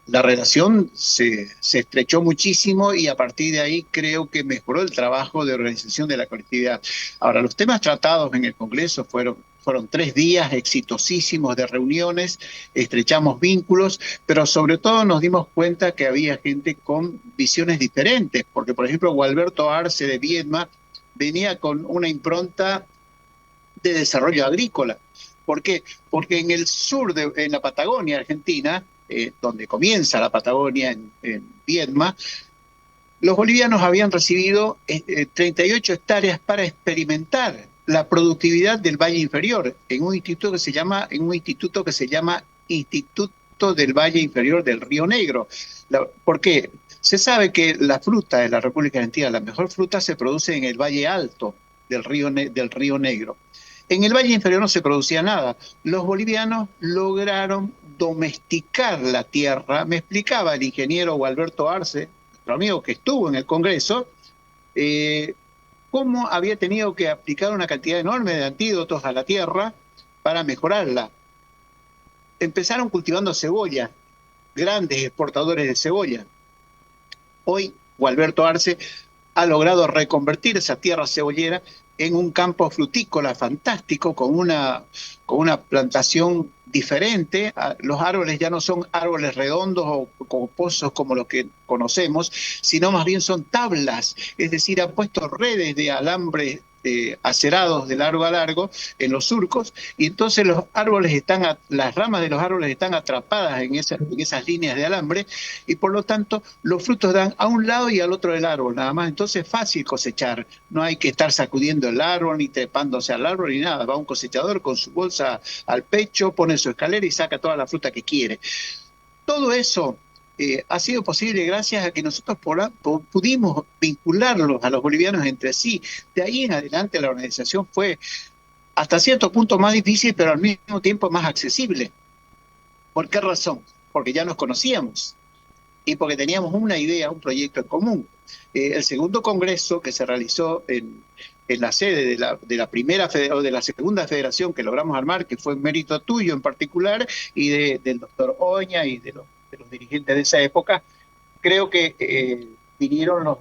la relación se estrechó muchísimo y a partir de ahí creo que mejoró el trabajo de organización de la colectividad. Ahora, los temas tratados en el Congreso fueron 3 días exitosísimos de reuniones, estrechamos vínculos, pero sobre todo nos dimos cuenta que había gente con visiones diferentes, porque por ejemplo Gualberto Arce de Viedma venía con una impronta de desarrollo agrícola. ¿Por qué? Porque en el sur, en la Patagonia Argentina, donde comienza la Patagonia, en Viedma, los bolivianos habían recibido 38 hectáreas para experimentar la productividad del Valle Inferior en un instituto que se llama Instituto del Valle Inferior del Río Negro. ¿Por qué? Se sabe que la fruta de la República Argentina, la mejor fruta, se produce en el Valle Alto del Río Negro. En el Valle Inferior no se producía nada. Los bolivianos lograron domesticar la tierra. Me explicaba el ingeniero Gualberto Arce, nuestro amigo que estuvo en el Congreso, cómo había tenido que aplicar una cantidad enorme de antídotos a la tierra para mejorarla. Empezaron cultivando cebolla, grandes exportadores de cebolla. Hoy, Gualberto Arce ha logrado reconvertir esa tierra cebollera en un campo frutícola fantástico, con una plantación diferente. Los árboles ya no son árboles redondos o pozos como los que conocemos, sino más bien son tablas, es decir, han puesto redes de alambre acerados de largo a largo en los surcos, y entonces las ramas de los árboles están atrapadas en esas líneas de alambre, y por lo tanto los frutos dan a un lado y al otro del árbol nada más. Entonces es fácil cosechar, no hay que estar sacudiendo el árbol ni trepándose al árbol ni nada. Va un cosechador con su bolsa al pecho, pone su escalera y saca toda la fruta que quiere. Todo eso ha sido posible gracias a que nosotros pudimos vincularlos a los bolivianos entre sí. De ahí en adelante la organización fue hasta cierto punto más difícil, pero al mismo tiempo más accesible. ¿Por qué razón? Porque ya nos conocíamos y porque teníamos una idea, un proyecto en común. El segundo congreso que se realizó en la sede de la primera o de la segunda federación que logramos armar, que fue mérito tuyo en particular y del doctor Oña y de los dirigentes de esa época, creo que vinieron los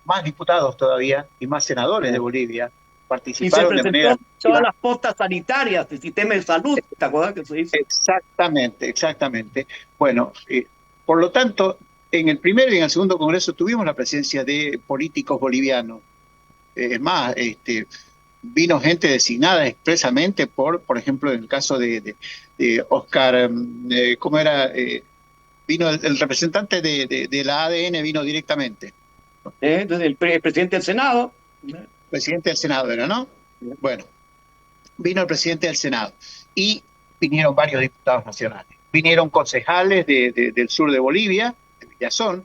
más diputados todavía y más senadores de Bolivia. Participaron y se presentó todas las postas sanitarias del sistema de salud, ¿te acuerdas que se hizo? Exactamente. Bueno, por lo tanto, en el primero y en el segundo congreso tuvimos la presencia de políticos bolivianos. Es más, vino gente designada expresamente por ejemplo, en el caso de Oscar, ¿cómo era? Vino el representante de la ADN, vino directamente. Entonces el presidente del Senado. Presidente del Senado era, ¿no? Bueno, vino el presidente del Senado y vinieron varios diputados nacionales. Vinieron concejales del sur de Bolivia, de Villazón.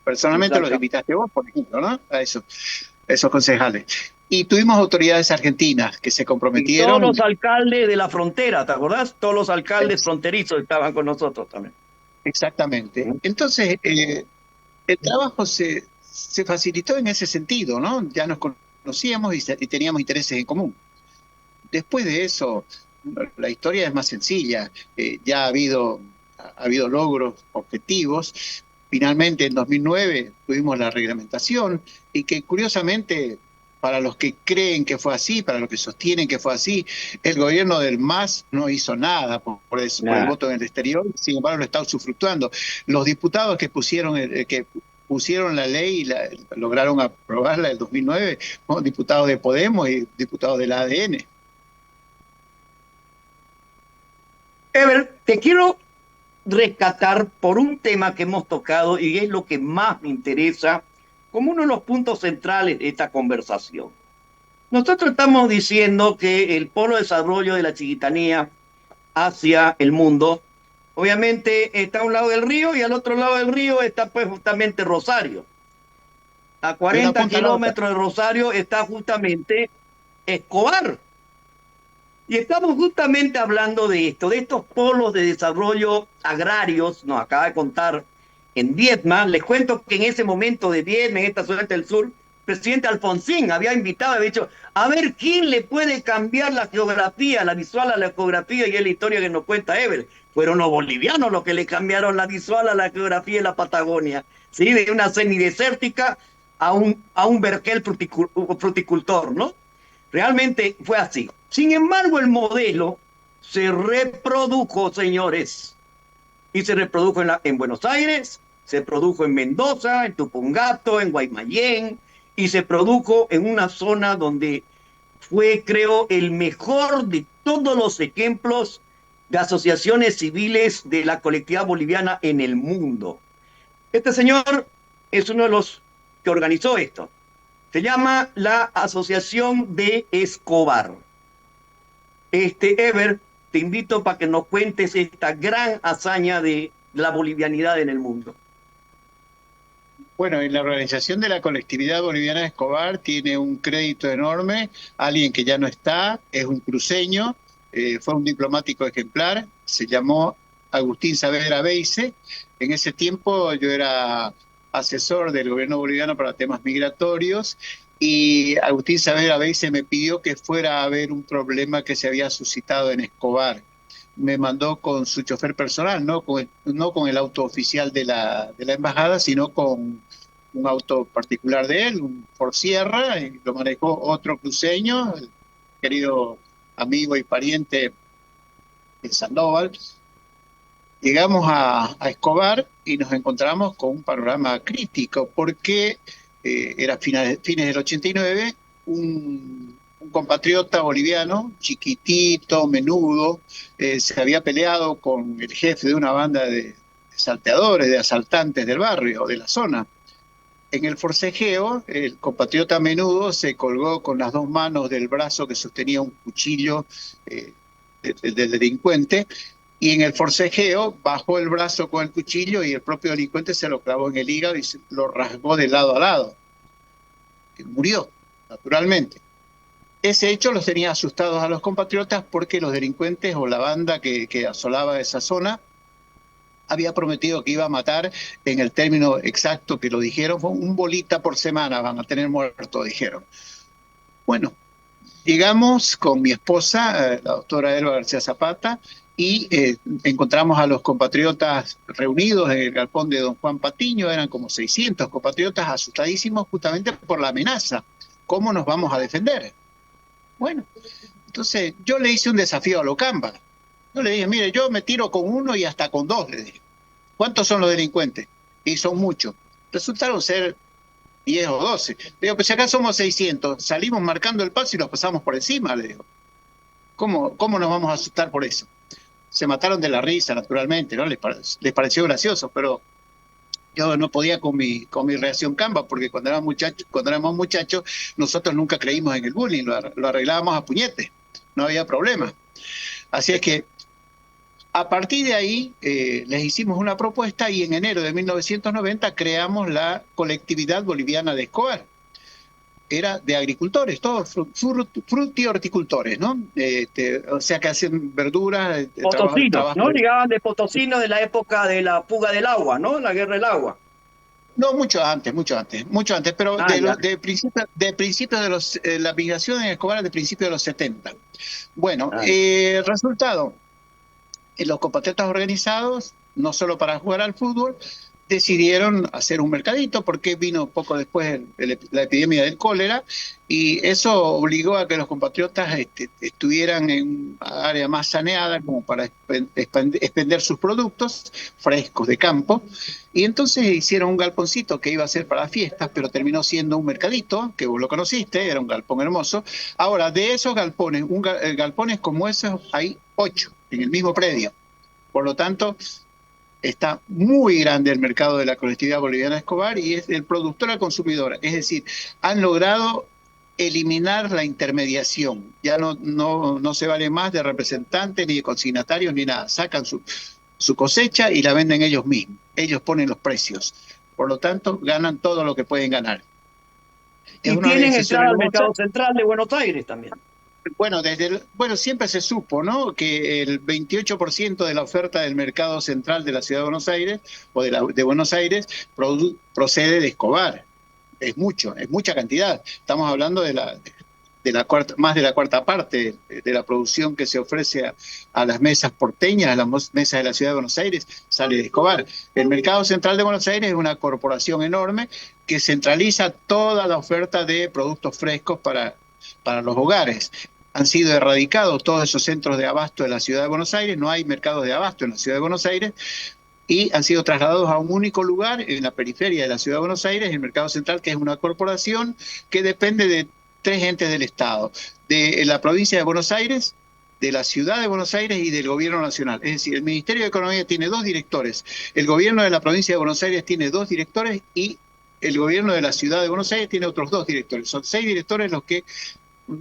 Personalmente los invitaste vos, por ejemplo, ¿no? A esos concejales. Y tuvimos autoridades argentinas que se comprometieron. Y todos los alcaldes de la frontera, ¿te acordás? Todos los alcaldes fronterizos estaban con nosotros también. Exactamente. Entonces, el trabajo se facilitó en ese sentido, ¿no? Ya nos conocíamos y teníamos intereses en común. Después de eso, la historia es más sencilla. Ya ha habido logros objetivos. Finalmente, en 2009 tuvimos la reglamentación y que curiosamente, para los que creen que fue así, para los que sostienen que fue así, el gobierno del MAS no hizo nada por el voto en el exterior, sin embargo lo está usufructuando. Los diputados que pusieron la ley y lograron aprobarla en el 2009, ¿no? Diputados de Podemos y diputados del ADN. Ever, te quiero rescatar por un tema que hemos tocado y es lo que más me interesa como uno de los puntos centrales de esta conversación. Nosotros estamos diciendo que el polo de desarrollo de la Chiquitanía hacia el mundo, obviamente está a un lado del río y al otro lado del río está pues justamente Rosario. A 40 kilómetros de Rosario está justamente Escobar. Y estamos justamente hablando de esto, de estos polos de desarrollo agrarios, nos acaba de contar en Vietnam. Les cuento que en ese momento de Vietnam, en esta zona del sur, el presidente Alfonsín había invitado, había dicho, a ver quién le puede cambiar la geografía, la visual a la geografía, y es la historia que nos cuenta Ever. Fueron los bolivianos los que le cambiaron la visual a la geografía de la Patagonia, ¿sí? De una semidesértica a un vergel fruticultor, ¿no? Realmente fue así. Sin embargo, el modelo se reprodujo, señores, y se reprodujo en Buenos Aires, se produjo en Mendoza, en Tupungato, en Guaymallén, y se produjo en una zona donde fue, creo, el mejor de todos los ejemplos de asociaciones civiles de la colectividad boliviana en el mundo. Este señor es uno de los que organizó esto. Se llama la Asociación de Escobar. Ever, te invito para que nos cuentes esta gran hazaña de la bolivianidad en el mundo. Bueno, en la organización de la colectividad boliviana de Escobar tiene un crédito enorme, alguien que ya no está, es un cruceño, fue un diplomático ejemplar, se llamó Agustín Saavedra Beize. En ese tiempo yo era asesor del gobierno boliviano para temas migratorios y Agustín Saavedra Beize me pidió que fuera a ver un problema que se había suscitado en Escobar. Me mandó con su chofer personal, no con el auto oficial de la embajada, sino con un auto particular de él, un Ford Sierra, y lo manejó otro cruceño, el querido amigo y pariente de Sandoval. Llegamos a Escobar y nos encontramos con un panorama crítico, porque era fines del 89, un compatriota boliviano, chiquitito, menudo, se había peleado con el jefe de una banda de salteadores, de asaltantes del barrio, de la zona. En el forcejeo, el compatriota menudo se colgó con las dos manos del brazo que sostenía un cuchillo del delincuente, y en el forcejeo bajó el brazo con el cuchillo y el propio delincuente se lo clavó en el hígado y lo rasgó de lado a lado. Y murió, naturalmente. Ese hecho los tenía asustados a los compatriotas porque los delincuentes o la banda que asolaba esa zona había prometido que iba a matar, en el término exacto que lo dijeron, fue un bolita por semana van a tener muerto, dijeron. Bueno, llegamos con mi esposa, la doctora Elba García Zapata, y encontramos a los compatriotas reunidos en el galpón de don Juan Patiño. Eran como 600 compatriotas asustadísimos justamente por la amenaza. ¿Cómo nos vamos a defender? Bueno, entonces yo le hice un desafío a Locamba. Yo le dije, mire, yo me tiro con uno y hasta con dos, le dije. ¿Cuántos son los delincuentes? Y son muchos. Resultaron ser 10 o 12. Le digo, pues si acá somos 600, salimos marcando el paso y los pasamos por encima, le digo. ¿Cómo nos vamos a asustar por eso? Se mataron de la risa, naturalmente, ¿no? Les pareció gracioso, pero yo no podía con mi reacción Canva, porque cuando éramos muchachos, nosotros nunca creímos en el bullying, lo arreglábamos a puñetes, no había problema. Así es que a partir de ahí les hicimos una propuesta y en enero de 1990 creamos la colectividad boliviana de Escobar. Era de agricultores, todos frutihorticultores, ¿no? O sea, que hacen verduras. Potosinos, ¿no? Llegaban de potosinos de la época de la fuga del agua, ¿no? La guerra del agua. No, mucho antes, pero de principios de la migración en Escobar es de principios de los 70. Bueno, resultado, los compatriotas organizados, no solo para jugar al fútbol, decidieron hacer un mercadito porque vino poco después la epidemia del cólera y eso obligó a que los compatriotas estuvieran en un área más saneada como para expender sus productos frescos de campo, y entonces hicieron un galponcito que iba a ser para fiestas, pero terminó siendo un mercadito, que vos lo conociste, era un galpón hermoso. Ahora, de esos galpones, galpones como esos hay 8 en el mismo predio. Por lo tanto, está muy grande el mercado de la colectividad boliviana Escobar y es del productor al consumidor. Es decir, han logrado eliminar la intermediación. Ya no se vale más de representantes, ni de consignatarios, ni nada. Sacan su cosecha y la venden ellos mismos. Ellos ponen los precios. Por lo tanto, ganan todo lo que pueden ganar. Y tienen entrada al mercado central de Buenos Aires también. Bueno, siempre se supo, ¿no? Que el 28% de la oferta del mercado central de la ciudad de Buenos Aires o de Buenos Aires procede de Escobar. Es mucho, es mucha cantidad. Estamos hablando más de la cuarta parte de la producción que se ofrece a las mesas porteñas, a las mesas de la ciudad de Buenos Aires, sale de Escobar. El mercado central de Buenos Aires es una corporación enorme que centraliza toda la oferta de productos frescos para los hogares. Han sido erradicados todos esos centros de abasto de la ciudad de Buenos Aires, no hay mercados de abasto en la ciudad de Buenos Aires, y han sido trasladados a un único lugar en la periferia de la ciudad de Buenos Aires, el Mercado Central, que es una corporación que depende de tres entes del Estado, de la provincia de Buenos Aires, de la ciudad de Buenos Aires y del gobierno nacional. Es decir, el Ministerio de Economía tiene dos directores, el gobierno de la provincia de Buenos Aires tiene dos directores y el gobierno de la ciudad de Buenos Aires tiene otros dos directores. Son 6 directores los que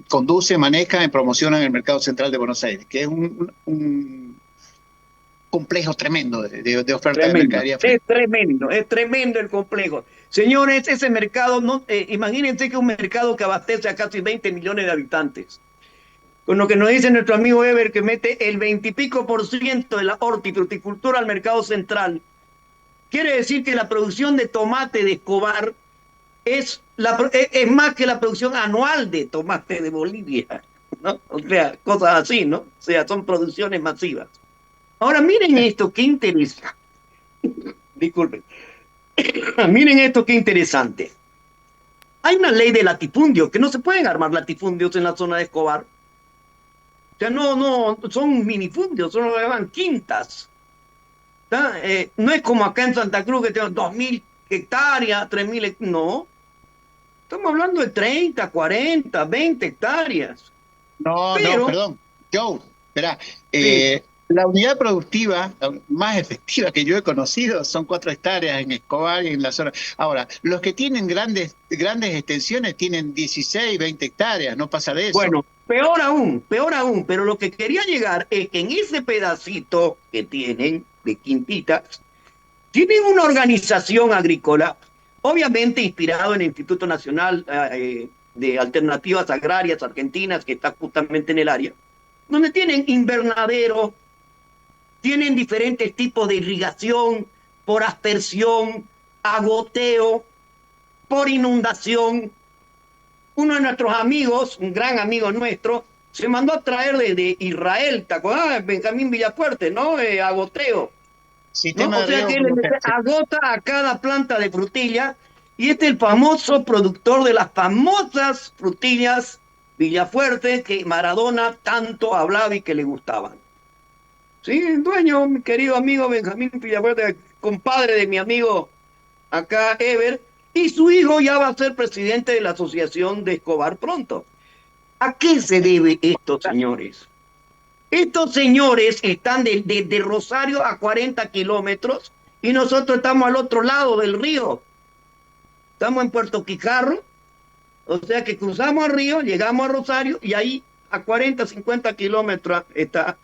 conducen, manejan y promocionan el Mercado Central de Buenos Aires, que es un complejo tremendo de oferta de Tremendo, mercadería fresca. es tremendo el complejo. Señores, ese mercado, no, imagínense que un mercado que abastece a casi 20 millones de habitantes. Con lo que nos dice nuestro amigo Ever, que mete el 20 y pico % de la hortifruticultura al mercado central. Quiere decir que la producción de tomate de Escobar es más que la producción anual de tomate de Bolivia, ¿no? O sea, cosas así, ¿no? O sea, son producciones masivas. Ahora miren esto, qué interesante. Disculpen. Miren esto, qué interesante. Hay una ley de latifundio, que no se pueden armar latifundios en la zona de Escobar. O sea, no, son minifundios, son lo que llaman quintas. No es como acá en Santa Cruz que tenemos 2.000 hectáreas, 3.000, no. Estamos hablando de 30, 40, 20 hectáreas. No, Pero, perdón. Joe, espera. sí, La unidad productiva más efectiva que yo he conocido son 4 hectáreas en Escobar y en la zona. Ahora, los que tienen grandes extensiones tienen 16, 20 hectáreas, no pasa de eso. bueno, peor aún, pero lo que quería llegar es que en ese pedacito que tienen de quintitas, tienen una organización agrícola, obviamente inspirado en el Instituto Nacional de Alternativas Agrarias Argentinas, que está justamente en el área, donde tienen invernadero, tienen diferentes tipos de irrigación, por aspersión, agoteo, por inundación. Uno de nuestros amigos, un gran amigo nuestro, se mandó a traer de Israel, ¿te acuerdas? Benjamín Villafuerte, ¿no? Agoteo, ¿no? Sistema O de sea que riego él agota a cada planta de frutilla y este es el famoso productor de las famosas frutillas Villafuerte que Maradona tanto hablaba y que le gustaban. Sí, el dueño, mi querido amigo Benjamín Villafuerte, compadre de mi amigo acá, Ever, y su hijo ya va a ser presidente de la Asociación de Escobar pronto. ¿A qué se debe esto, señores? Estos señores están de Rosario a 40 kilómetros y nosotros estamos al otro lado del río. Estamos en Puerto Quijarro, o sea que cruzamos el río, llegamos a Rosario y ahí a 40, 50 kilómetros está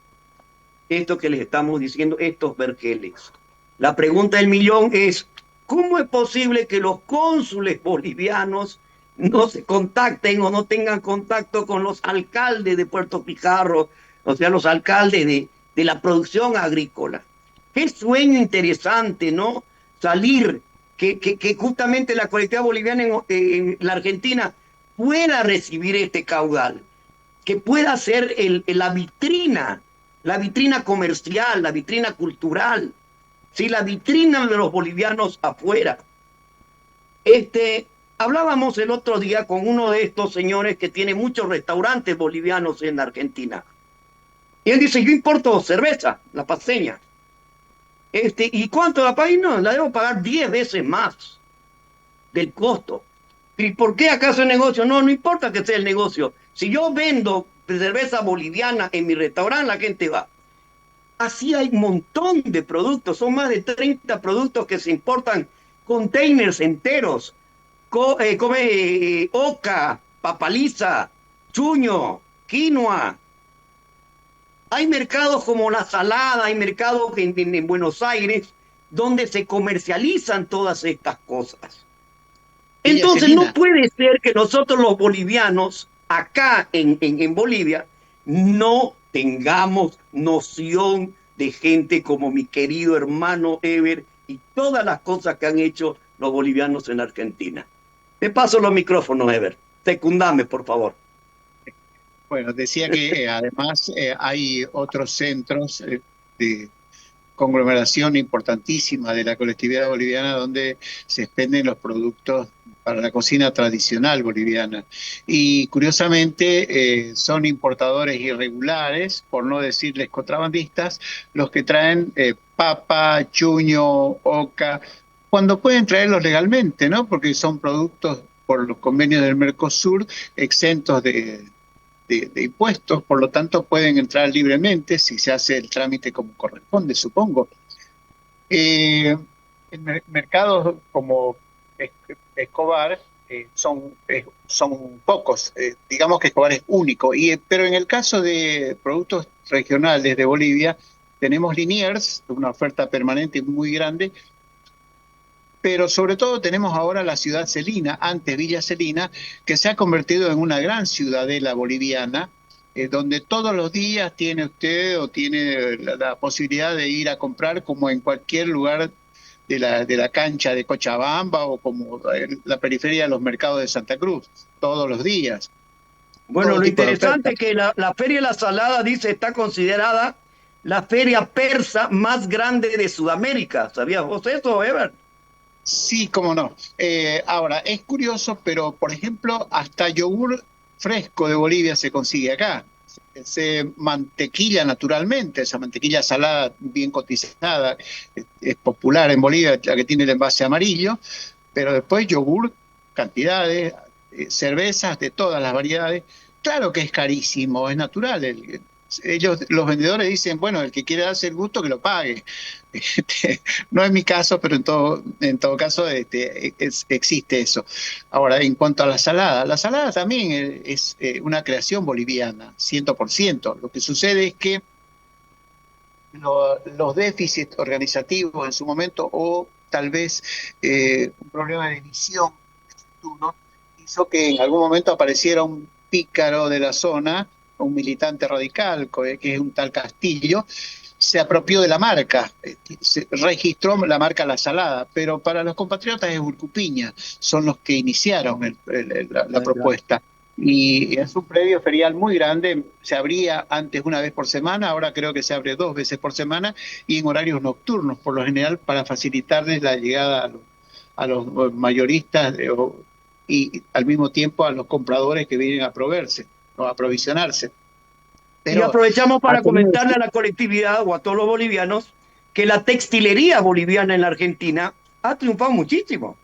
esto que les estamos diciendo, estos vergeles. La pregunta del millón es, ¿cómo es posible que los cónsules bolivianos no se contacten o no tengan contacto con los alcaldes de Puerto Pijarro, o sea, los alcaldes de la producción agrícola? Qué sueño interesante, ¿no? Salir, que justamente la colectividad boliviana en la Argentina pueda recibir este caudal, que pueda ser la vitrina comercial, la vitrina cultural, ¿sí? La vitrina de los bolivianos afuera. Hablábamos el otro día con uno de estos señores que tiene muchos restaurantes bolivianos en la Argentina. Y él dice, yo importo cerveza, la paseña. ¿Y cuánto la país? No, la debo pagar 10 veces más del costo. ¿Y por qué acaso el negocio? No, no importa que sea el negocio. Si yo vendo cerveza boliviana en mi restaurante, la gente va. Así hay un montón de productos, son más de 30 productos que se importan, containers enteros, oca, papaliza, chuño, quinoa. Hay mercados como La Salada, hay mercados en Buenos Aires donde se comercializan todas estas cosas. Entonces no puede ser que nosotros los bolivianos acá en Bolivia no tengamos noción de gente como mi querido hermano Ever y todas las cosas que han hecho los bolivianos en Argentina. Te paso los micrófonos, Ever. Secundame, por favor. Bueno, decía que además hay otros centros de conglomeración importantísima de la colectividad boliviana donde se expenden los productos para la cocina tradicional boliviana. Y curiosamente son importadores irregulares, por no decirles contrabandistas, los que traen papa, chuño, oca, cuando pueden traerlos legalmente, ¿no? Porque son productos por los convenios del Mercosur exentos de impuestos, por lo tanto pueden entrar libremente si se hace el trámite como corresponde, supongo. En mercados como Escobar son pocos, digamos que Escobar es único, pero en el caso de productos regionales de Bolivia, tenemos Liniers, una oferta permanente muy grande, pero sobre todo tenemos ahora la ciudad Celina, antes Villa Celina, que se ha convertido en una gran ciudadela boliviana, donde todos los días tiene usted o tiene la posibilidad de ir a comprar como en cualquier lugar de la cancha de Cochabamba o como en la periferia de los mercados de Santa Cruz, todos los días. Bueno, Todo lo tipo de interesante ofertas. es que la Feria de la Salada, dice, está considerada la feria persa más grande de Sudamérica. ¿Sabías vos eso, Ever? Sí, cómo no. Ahora, es curioso, pero por ejemplo, hasta yogur fresco de Bolivia se consigue acá. Se mantequilla naturalmente, esa mantequilla salada bien cotizada, es popular en Bolivia, la que tiene el envase amarillo, pero después yogur, cantidades, cervezas de todas las variedades. Claro que es carísimo, es natural. Ellos, los vendedores dicen, bueno, el que quiere darse el gusto que lo pague. No es mi caso, pero en todo caso existe eso. Ahora, en cuanto a la salada también es una creación boliviana, 100%. Lo que sucede es que los déficits organizativos en su momento o tal vez un problema de visión futuro, hizo que en algún momento apareciera un pícaro de la zona, un militante radical, que es un tal Castillo, se apropió de la marca, se registró la marca La Salada, pero para los compatriotas es Urcupiña, son los que iniciaron la propuesta. Y es un predio ferial muy grande, se abría antes una vez por semana, ahora creo que se abre 2 veces por semana y en horarios nocturnos, por lo general, para facilitarles la llegada a los mayoristas y al mismo tiempo a los compradores que vienen a proveerse o a aprovisionarse. Y Pero aprovechamos ha para tenido comentarle a la colectividad o a todos los bolivianos que la textilería boliviana en la Argentina ha triunfado muchísimo.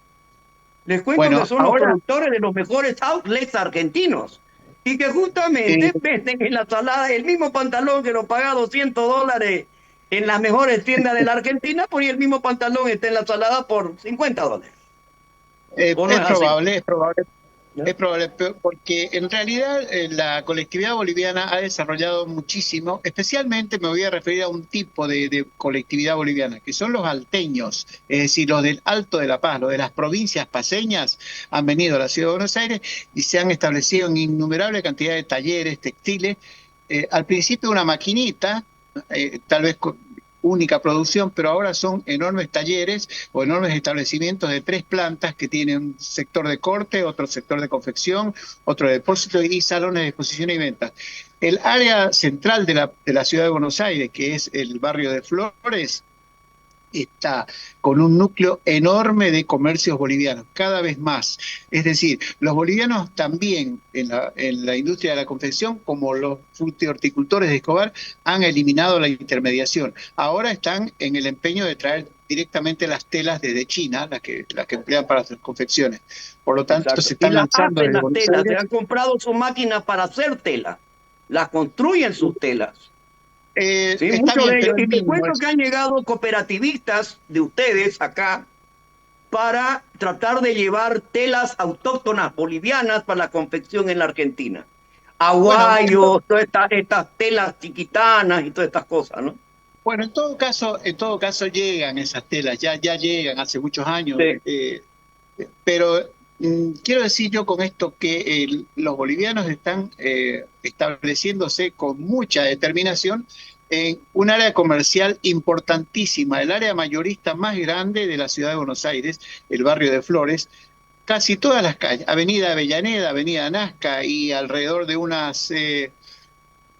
Les cuento que bueno, son los ahora productores de los mejores outlets argentinos y que justamente venden en la salada el mismo pantalón que lo paga $200 en las mejores tiendas de la Argentina, por ahí el mismo pantalón está en la salada por $50. ¿O no es así? ¿Ya? es probable, porque en realidad la colectividad boliviana ha desarrollado muchísimo, especialmente me voy a referir a un tipo de colectividad boliviana, que son los alteños, es decir, los del Alto de La Paz, los de las provincias paceñas, han venido a la ciudad de Buenos Aires y se han establecido en innumerable cantidad de talleres textiles, al principio una maquinita, tal vez única producción, pero ahora son enormes talleres o enormes establecimientos de 3 plantas que tienen un sector de corte, otro sector de confección, otro de depósito y salones de exposición y ventas. El área central de la ciudad de Buenos Aires, que es el barrio de Flores, está con un núcleo enorme de comercios bolivianos, cada vez más. Es decir, los bolivianos también en la industria de la confección, como los frutihorticultores de Escobar, han eliminado la intermediación. Ahora están en el empeño de traer directamente las telas desde China, las que emplean para hacer confecciones. Por lo tanto, Exacto. se Y están las lanzando hacen desde las Buenos telas, se Aires. han comprado sus máquinas para hacer tela, las construyen sus telas. Sí, Está muchos bien, de ellos. pero el Y te mínimo cuento es. que han llegado cooperativistas de ustedes acá para tratar de llevar telas autóctonas bolivianas para la confección en la Argentina. Bueno, Aguayos, todas estas telas chiquitanas y todas estas cosas, ¿no? bueno, en todo caso llegan esas telas, ya llegan hace muchos años, Sí. pero Quiero decir yo con esto que los bolivianos están estableciéndose con mucha determinación en un área comercial importantísima, el área mayorista más grande de la ciudad de Buenos Aires, el barrio de Flores. Casi todas las calles, Avenida Avellaneda, Avenida Nazca y alrededor de unas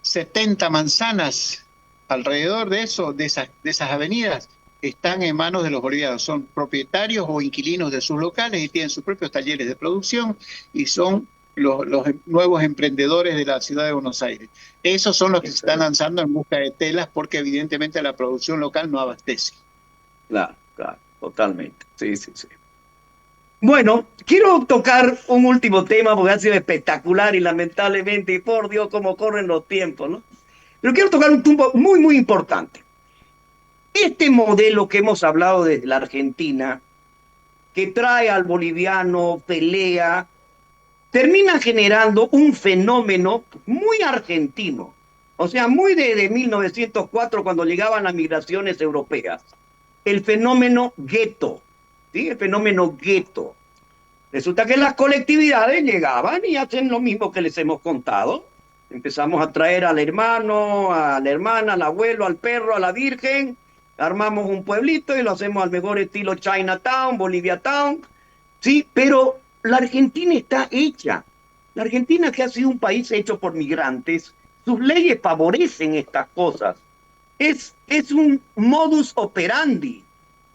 70 manzanas, alrededor de eso, de esas avenidas, están en manos de los bolivianos. Son propietarios o inquilinos de sus locales y tienen sus propios talleres de producción y son los nuevos emprendedores de la ciudad de Buenos Aires. Esos son los que se están lanzando en busca de telas porque evidentemente la producción local no abastece. Claro, claro, totalmente. Sí, sí, sí. Bueno, quiero tocar un último tema porque ha sido espectacular y lamentablemente, y por Dios, cómo corren los tiempos, ¿no? Pero quiero tocar un punto muy, muy importante. Este modelo que hemos hablado desde la Argentina, que trae al boliviano, pelea, termina generando un fenómeno muy argentino, o sea, muy de 1904 cuando llegaban las migraciones europeas, el fenómeno gueto, ¿sí? El fenómeno gueto. Resulta que las colectividades llegaban y hacen lo mismo que les hemos contado. Empezamos a traer al hermano, a la hermana, al abuelo, al perro, a la virgen, armamos un pueblito y lo hacemos al mejor estilo Chinatown, Bolivia Town, ¿sí? Pero la Argentina está hecha. La Argentina, que ha sido un país hecho por migrantes, sus leyes favorecen estas cosas. Es un modus operandi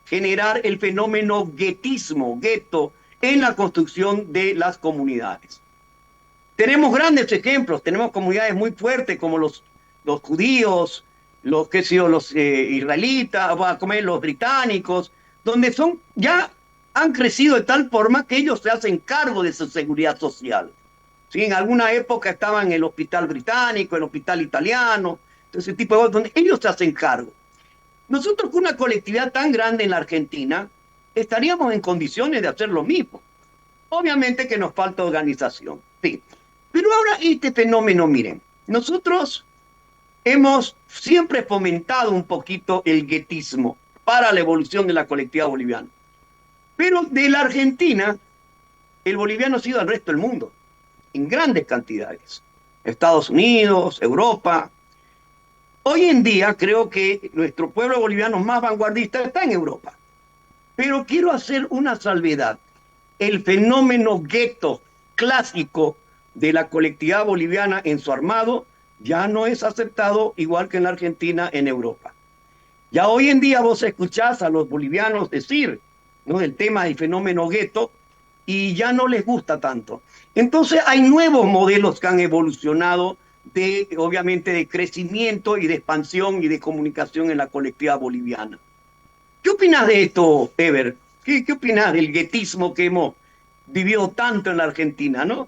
generar el fenómeno guetismo, gueto, en la construcción de las comunidades. Tenemos grandes ejemplos, tenemos comunidades muy fuertes como los judíos, los israelitas, los británicos, donde ya han crecido de tal forma que ellos se hacen cargo de su seguridad social. ¿Sí? En alguna época estaban en el hospital británico, el hospital italiano, ese tipo de cosas, donde ellos se hacen cargo. Nosotros con una colectividad tan grande en la Argentina, estaríamos en condiciones de hacer lo mismo. Obviamente que nos falta organización, sí. Pero ahora este fenómeno, miren, nosotros hemos siempre fomentado un poquito el guetismo para la evolución de la colectividad boliviana. Pero de la Argentina, el boliviano ha sido al resto del mundo, en grandes cantidades. Estados Unidos, Europa. Hoy en día creo que nuestro pueblo boliviano más vanguardista está en Europa. Pero quiero hacer una salvedad. El fenómeno gueto clásico de la colectividad boliviana en su armado ya no es aceptado igual que en la Argentina, en Europa. Ya hoy en día vos escuchás a los bolivianos decir, ¿no?, el tema del fenómeno gueto y ya no les gusta tanto. Entonces hay nuevos modelos que han evolucionado obviamente, de crecimiento y de expansión y de comunicación en la colectividad boliviana. ¿Qué opinas de esto, Ever? ¿Qué opinas del guetismo que hemos vivido tanto en la Argentina, no?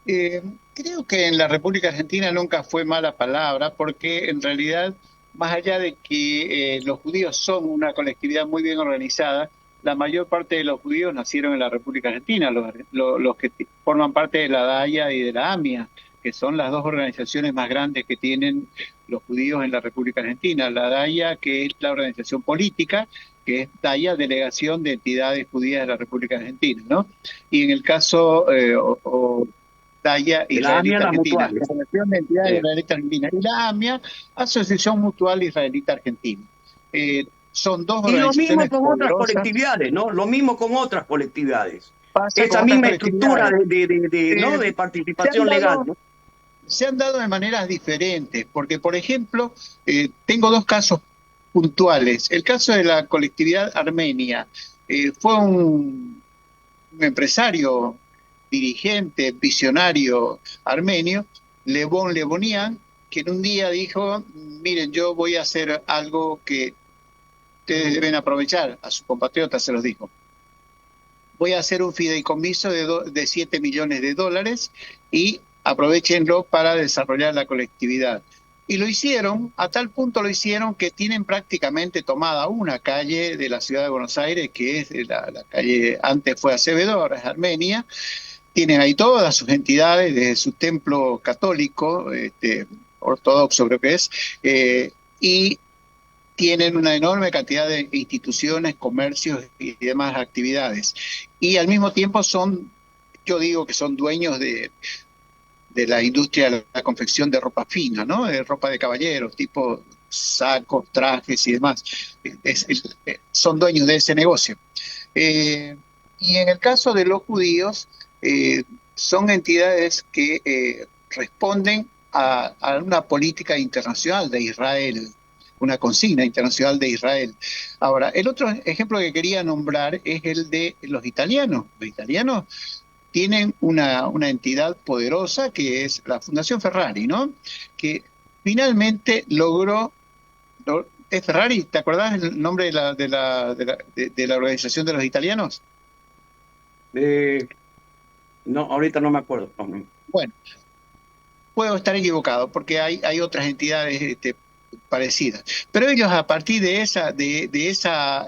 Creo que en la República Argentina nunca fue mala palabra, porque en realidad, más allá de que los judíos son una colectividad muy bien organizada, la mayor parte de los judíos nacieron en la República Argentina, los que forman parte de la DAIA y de la AMIA, que son las dos organizaciones más grandes que tienen los judíos en la República Argentina. La DAIA, que es la organización política, que es DAIA, Delegación de Entidades Judías de la República Argentina, ¿no? Y en el caso DAIA Israelita Argentina, Asociación de Entidades Israelita Argentina, y la AMIA, Asociación Mutual Israelita Argentina. Son dos organizaciones. Y lo mismo con otras colectividades, ¿no? Lo mismo con otras colectividades. Esa misma estructura de participación legal, ¿no? Se han dado de maneras diferentes, porque, por ejemplo, tengo dos casos puntuales. El caso de la colectividad armenia fue un empresario, dirigente, visionario armenio, Levon Levonian, que en un día dijo, miren, yo voy a hacer algo que ustedes deben aprovechar, a sus compatriotas se los dijo. Voy a hacer un fideicomiso de 7 millones de dólares y aprovechenlo para desarrollar la colectividad. Y lo hicieron, a tal punto lo hicieron que tienen prácticamente tomada una calle de la ciudad de Buenos Aires, que es la calle, antes fue Acevedo, ahora es Armenia. Tienen ahí todas sus entidades, desde su templo católico, ortodoxo creo que es, y tienen una enorme cantidad de instituciones, comercios y demás actividades. Y al mismo tiempo yo digo que son dueños de la industria de la confección de ropa fina, ¿no? De ropa de caballeros, tipo sacos, trajes y demás. Son dueños de ese negocio. Y en el caso de los judíos, son entidades que responden a una política internacional de Israel, una consigna internacional de Israel. Ahora, el otro ejemplo que quería nombrar es el de los italianos. Los italianos tienen una entidad poderosa que es la Fundación Ferrari, ¿no? Que finalmente logró. ¿Es Ferrari? ¿Te acordás el nombre de la organización de los italianos? No, ahorita no me acuerdo. No. Bueno, puedo estar equivocado porque hay otras entidades parecidas. Pero ellos a partir de esa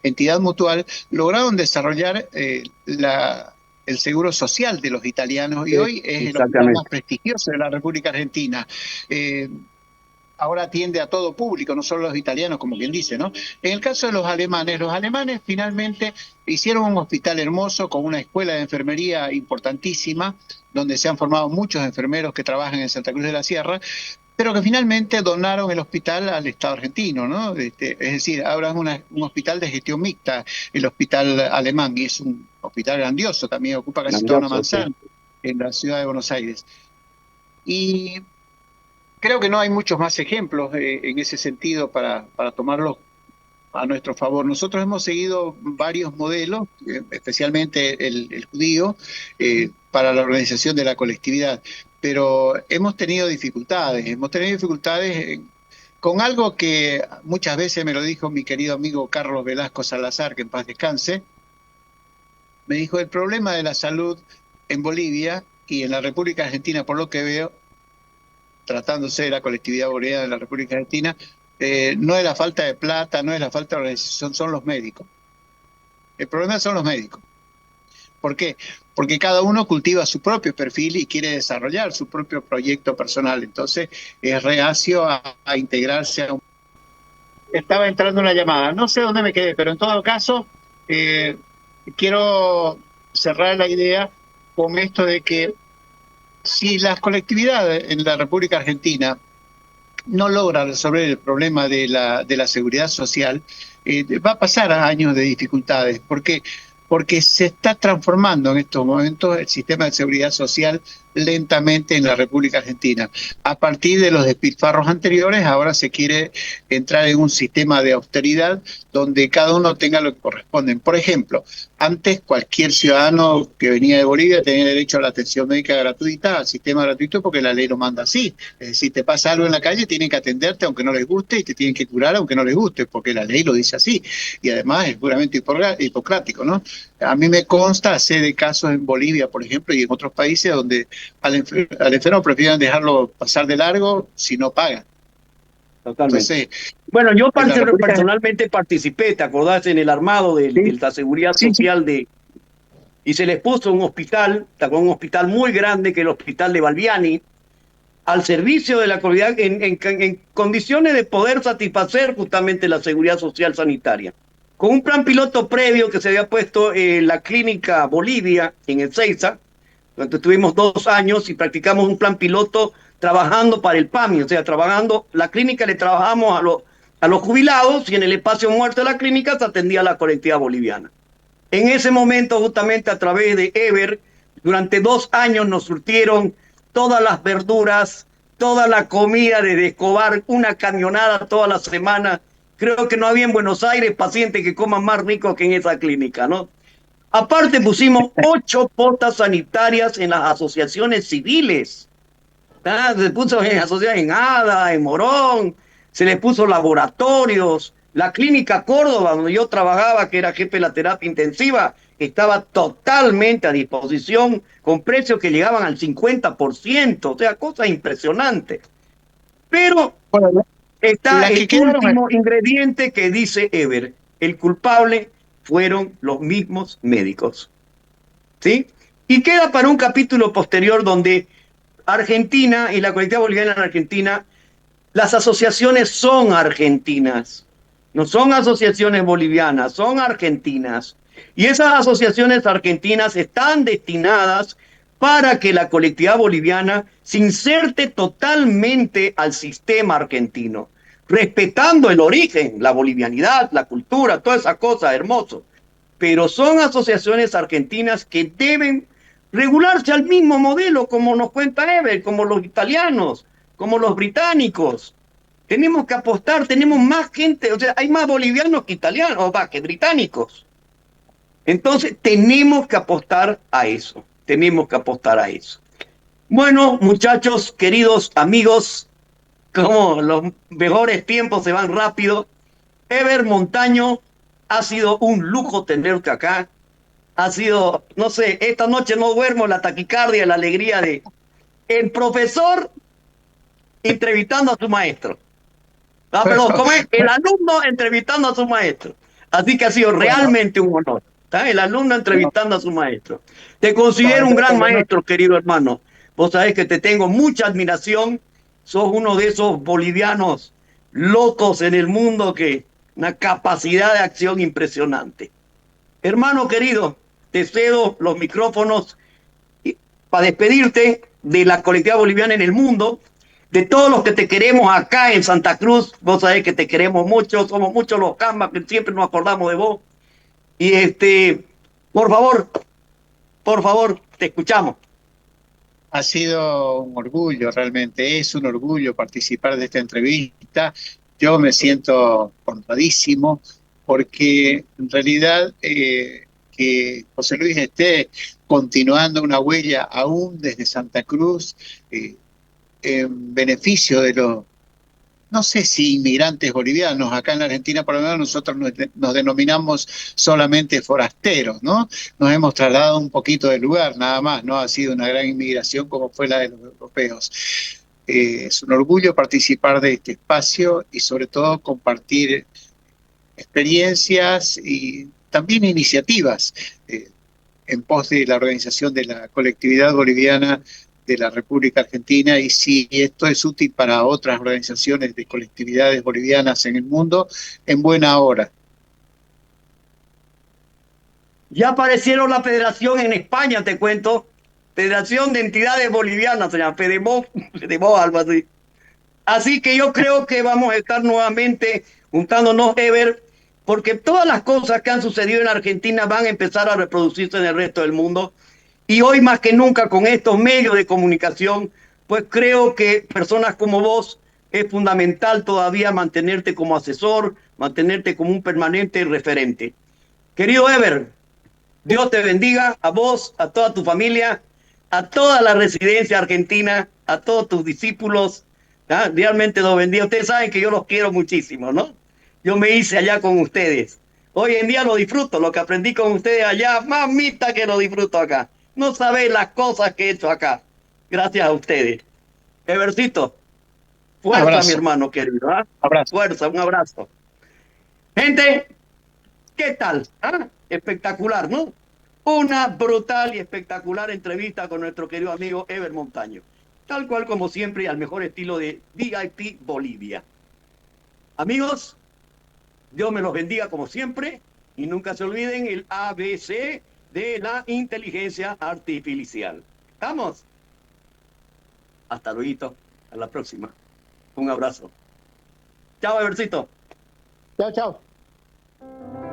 entidad mutual lograron desarrollar el seguro social de los italianos y hoy es el hospital más prestigioso de la República Argentina. Ahora atiende a todo público, no solo a los italianos, como quien dice, ¿no? En el caso de los alemanes finalmente hicieron un hospital hermoso con una escuela de enfermería importantísima, donde se han formado muchos enfermeros que trabajan en Santa Cruz de la Sierra, pero que finalmente donaron el hospital al Estado argentino, ¿no? Es decir, ahora es un hospital de gestión mixta, el hospital alemán, y es un hospital grandioso, también ocupa casi toda una manzana en la ciudad de Buenos Aires. Y creo que no hay muchos más ejemplos en ese sentido para tomarlos a nuestro favor. Nosotros hemos seguido varios modelos, especialmente el judío, para la organización de la colectividad, pero hemos tenido dificultades con algo que muchas veces me lo dijo mi querido amigo Carlos Velasco Salazar, que en paz descanse. Me dijo, el problema de la salud en Bolivia y en la República Argentina, por lo que veo, tratándose de la colectividad boliviana de la República Argentina, no es la falta de plata, no es la falta de organización, son los médicos. El problema son los médicos. ¿Por qué? Porque cada uno cultiva su propio perfil y quiere desarrollar su propio proyecto personal. Entonces es reacio a integrarse a un... Estaba entrando una llamada, no sé dónde me quedé, pero en todo caso quiero cerrar la idea con esto de que si las colectividades en la República Argentina no logran resolver el problema de la seguridad social, va a pasar a años de dificultades. ¿Por qué? Porque se está transformando en estos momentos el sistema de seguridad social lentamente en la República Argentina. A partir de los despilfarros anteriores, ahora se quiere entrar en un sistema de austeridad donde cada uno tenga lo que corresponde. Por ejemplo, antes cualquier ciudadano que venía de Bolivia tenía derecho a la atención médica gratuita, al sistema gratuito, porque la ley lo manda así. Es decir, te pasa algo en la calle, tienen que atenderte aunque no les guste y te tienen que curar aunque no les guste, porque la ley lo dice así. Y además es puramente hipocrático, ¿no? A mí me consta, sé de casos en Bolivia, por ejemplo, y en otros países donde al enfermo prefieren dejarlo pasar de largo si no pagan. Totalmente. Entonces, bueno, yo personalmente participé, ¿te acordás? En el armado de la seguridad social y se les puso un hospital, un hospital muy grande, que es el hospital de Balbiani, al servicio de la comunidad en condiciones de poder satisfacer justamente la seguridad social sanitaria. Con un plan piloto previo que se había puesto en la clínica Bolivia, en Ezeiza, donde tuvimos 2 años y practicamos un plan piloto trabajando para el PAMI, o sea, la clínica le trabajamos a los jubilados y en el espacio muerto de la clínica se atendía a la colectividad boliviana. En ese momento, justamente a través de Eber, durante 2 años nos surtieron todas las verduras, toda la comida de Escobar, una camionada toda la semana. Creo que no había en Buenos Aires pacientes que coman más rico que en esa clínica, ¿no? Aparte pusimos 8 potas sanitarias en las asociaciones civiles. Se puso en asociaciones en ADA, en Morón, se les puso laboratorios. La clínica Córdoba, donde yo trabajaba, que era jefe de la terapia intensiva, estaba totalmente a disposición con precios que llegaban al 50%, o sea, cosas impresionantes. Pero está el último ingrediente que dice Eber: el culpable fueron los mismos médicos. ¿Sí? Y queda para un capítulo posterior donde Argentina y la colectividad boliviana en Argentina Las asociaciones son argentinas, no son asociaciones bolivianas, son argentinas. Y esas asociaciones argentinas están destinadas para que la colectividad boliviana se inserte totalmente al sistema argentino, respetando el origen, la bolivianidad, la cultura, toda esa cosa, hermoso. Pero son asociaciones argentinas que deben regularse al mismo modelo, como nos cuenta Ever, como los italianos, como los británicos. Tenemos que apostar, tenemos más gente, o sea, hay más bolivianos que italianos, o más que británicos. Entonces, tenemos que apostar a eso, tenemos que apostar a eso. Bueno, muchachos, queridos amigos, como los mejores tiempos se van rápido, Ever Montaño, ha sido un lujo tenerte acá. Ha sido, no sé, esta noche no duermo, la taquicardia, la alegría de el profesor entrevistando a su maestro. Ah, perdón, ¿cómo es? El alumno entrevistando a su maestro. Así que ha sido realmente un honor. ¿Está? El alumno entrevistando a su maestro. Te considero un gran maestro, querido hermano. Vos sabés que te tengo mucha admiración. Sos uno de esos bolivianos locos en el mundo que una capacidad de acción impresionante. Hermano querido, te cedo los micrófonos para despedirte de la colectividad boliviana en el mundo, de todos los que te queremos acá en Santa Cruz. Vos sabés que te queremos mucho, somos muchos los cambas que siempre nos acordamos de vos. Y por favor, te escuchamos. Ha sido un orgullo, realmente es un orgullo participar de esta entrevista. Yo me siento honradísimo porque en realidad que José Luis esté continuando una huella aún desde Santa Cruz en beneficio de los, no sé si inmigrantes bolivianos. Acá en la Argentina, por lo menos, nosotros nos denominamos solamente forasteros, ¿no? Nos hemos trasladado un poquito del lugar, nada más, no ha sido una gran inmigración como fue la de los europeos. Es un orgullo participar de este espacio y sobre todo compartir experiencias y también iniciativas en pos de la organización de la colectividad boliviana de la República Argentina, y si esto es útil para otras organizaciones de colectividades bolivianas en el mundo, en buena hora. Ya aparecieron la federación en España, te cuento. Federación de Entidades Bolivianas, se llama FEDEMOB, algo así. Así que yo creo que vamos a estar nuevamente juntándonos, Ever, porque todas las cosas que han sucedido en Argentina van a empezar a reproducirse en el resto del mundo. Y hoy más que nunca con estos medios de comunicación, pues creo que personas como vos es fundamental todavía mantenerte como asesor, mantenerte como un permanente referente. Querido Ever, Dios te bendiga a vos, a toda tu familia, a toda la residencia argentina, a todos tus discípulos. ¿Ah? Realmente los bendiga. Ustedes saben que yo los quiero muchísimo, ¿no? Yo me hice allá con ustedes. Hoy en día lo disfruto, lo que aprendí con ustedes allá, mamita que lo disfruto acá. No sabéis las cosas que he hecho acá. Gracias a ustedes. Evercito, fuerza, Abrazo. mi hermano querido. ¿Ah? Abrazo. Fuerza, un abrazo. Gente, ¿qué tal? ¿Ah? Espectacular, ¿no? Una brutal y espectacular entrevista con nuestro querido amigo Ever Montaño. Tal cual como siempre, al mejor estilo de VIP Bolivia. Amigos, Dios me los bendiga como siempre y nunca se olviden el ABC de la inteligencia artificial. ¿Estamos? Hasta luego. A la próxima. Un abrazo. Chao, Evercito. Chao, chao.